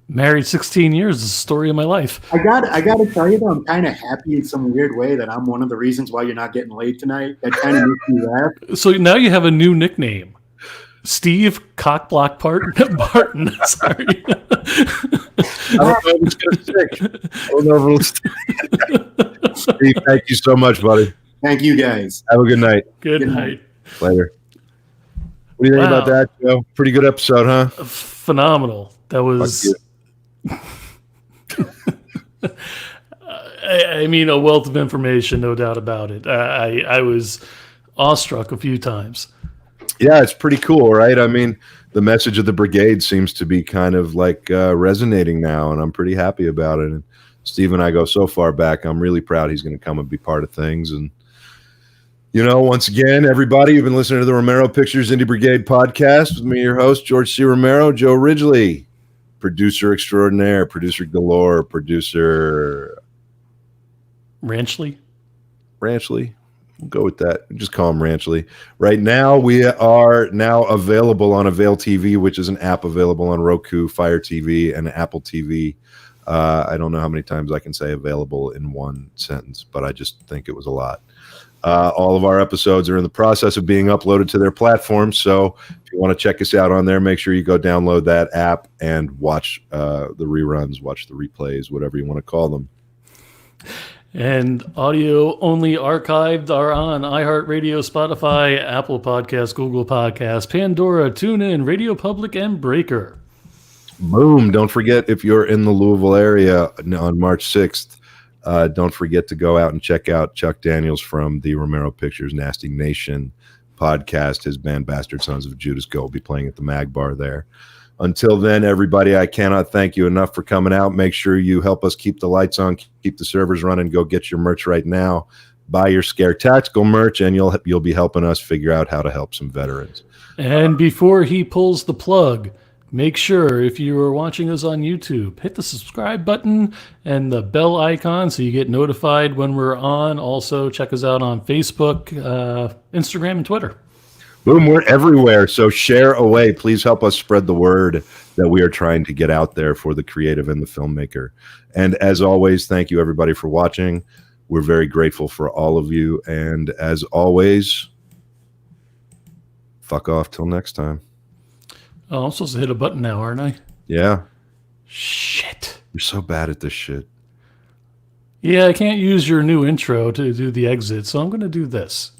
S2: Married 16 years is the story of my life.
S6: I gotta tell you though, I'm kind of happy in some weird way that I'm one of the reasons why you're not getting laid tonight. That kind of makes me laugh.
S2: So now you have a new nickname. Steve Cockblock Barton. Sorry.
S3: I don't know if it's going to stick. I don't know if it'll stick. Steve, thank you so much, buddy.
S6: Thank you, guys.
S3: Have a good night.
S2: Good night.
S3: Later. What do you think about that, Joe? Pretty good episode, huh?
S2: Phenomenal. That was... I mean, a wealth of information, no doubt about it. I was awestruck a few times.
S3: Yeah, it's pretty cool, right? I mean, the message of the Brigade seems to be kind of like resonating now, and I'm pretty happy about it. And Steve and I go so far back. I'm really proud he's going to come and be part of things. And, once again, everybody, you've been listening to the Romero Pictures Indie Brigade podcast with me, your host, George C. Romero, Joe Ridgely, producer extraordinaire, producer galore, producer...
S2: Ranchley?
S3: We'll go with that. Just call him Ranchley. Right now, we are now available on Avail TV, which is an app available on Roku, Fire TV, and Apple TV. I don't know how many times I can say available in one sentence, but I just think it was a lot. All of our episodes are in the process of being uploaded to their platform, so if you want to check us out on there, make sure you go download that app and watch the reruns, watch the replays, whatever you want to call them.
S2: And audio only archived are on iHeartRadio, Spotify, Apple Podcasts, Google Podcasts, Pandora, TuneIn, RadioPublic, and Breaker.
S3: Boom. Don't forget, if you're in the Louisville area on March 6th, don't forget to go out and check out Chuck Daniels from the Romero Pictures Nasty Nation podcast. His band Bastard Sons of Judas Go will be playing at the Mag Bar there. Until then, everybody, I cannot thank you enough for coming out. Make sure you help us keep the lights on, keep the servers running. Go get your merch right now. Buy your Scare Tactical merch, and you'll be helping us figure out how to help some veterans.
S2: And before he pulls the plug, make sure, if you are watching us on YouTube, hit the subscribe button and the bell icon so you get notified when we're on. Also, check us out on Facebook, Instagram, and Twitter.
S3: Boom, we're everywhere, so share away. Please help us spread the word that we are trying to get out there for the creative and the filmmaker. And as always, thank you, everybody, for watching. We're very grateful for all of you. And as always, fuck off till next time.
S2: Oh, I'm supposed to hit a button now, aren't I?
S3: Yeah.
S2: Shit.
S3: You're so bad at this shit.
S2: Yeah, I can't use your new intro to do the exit, so I'm going to do this.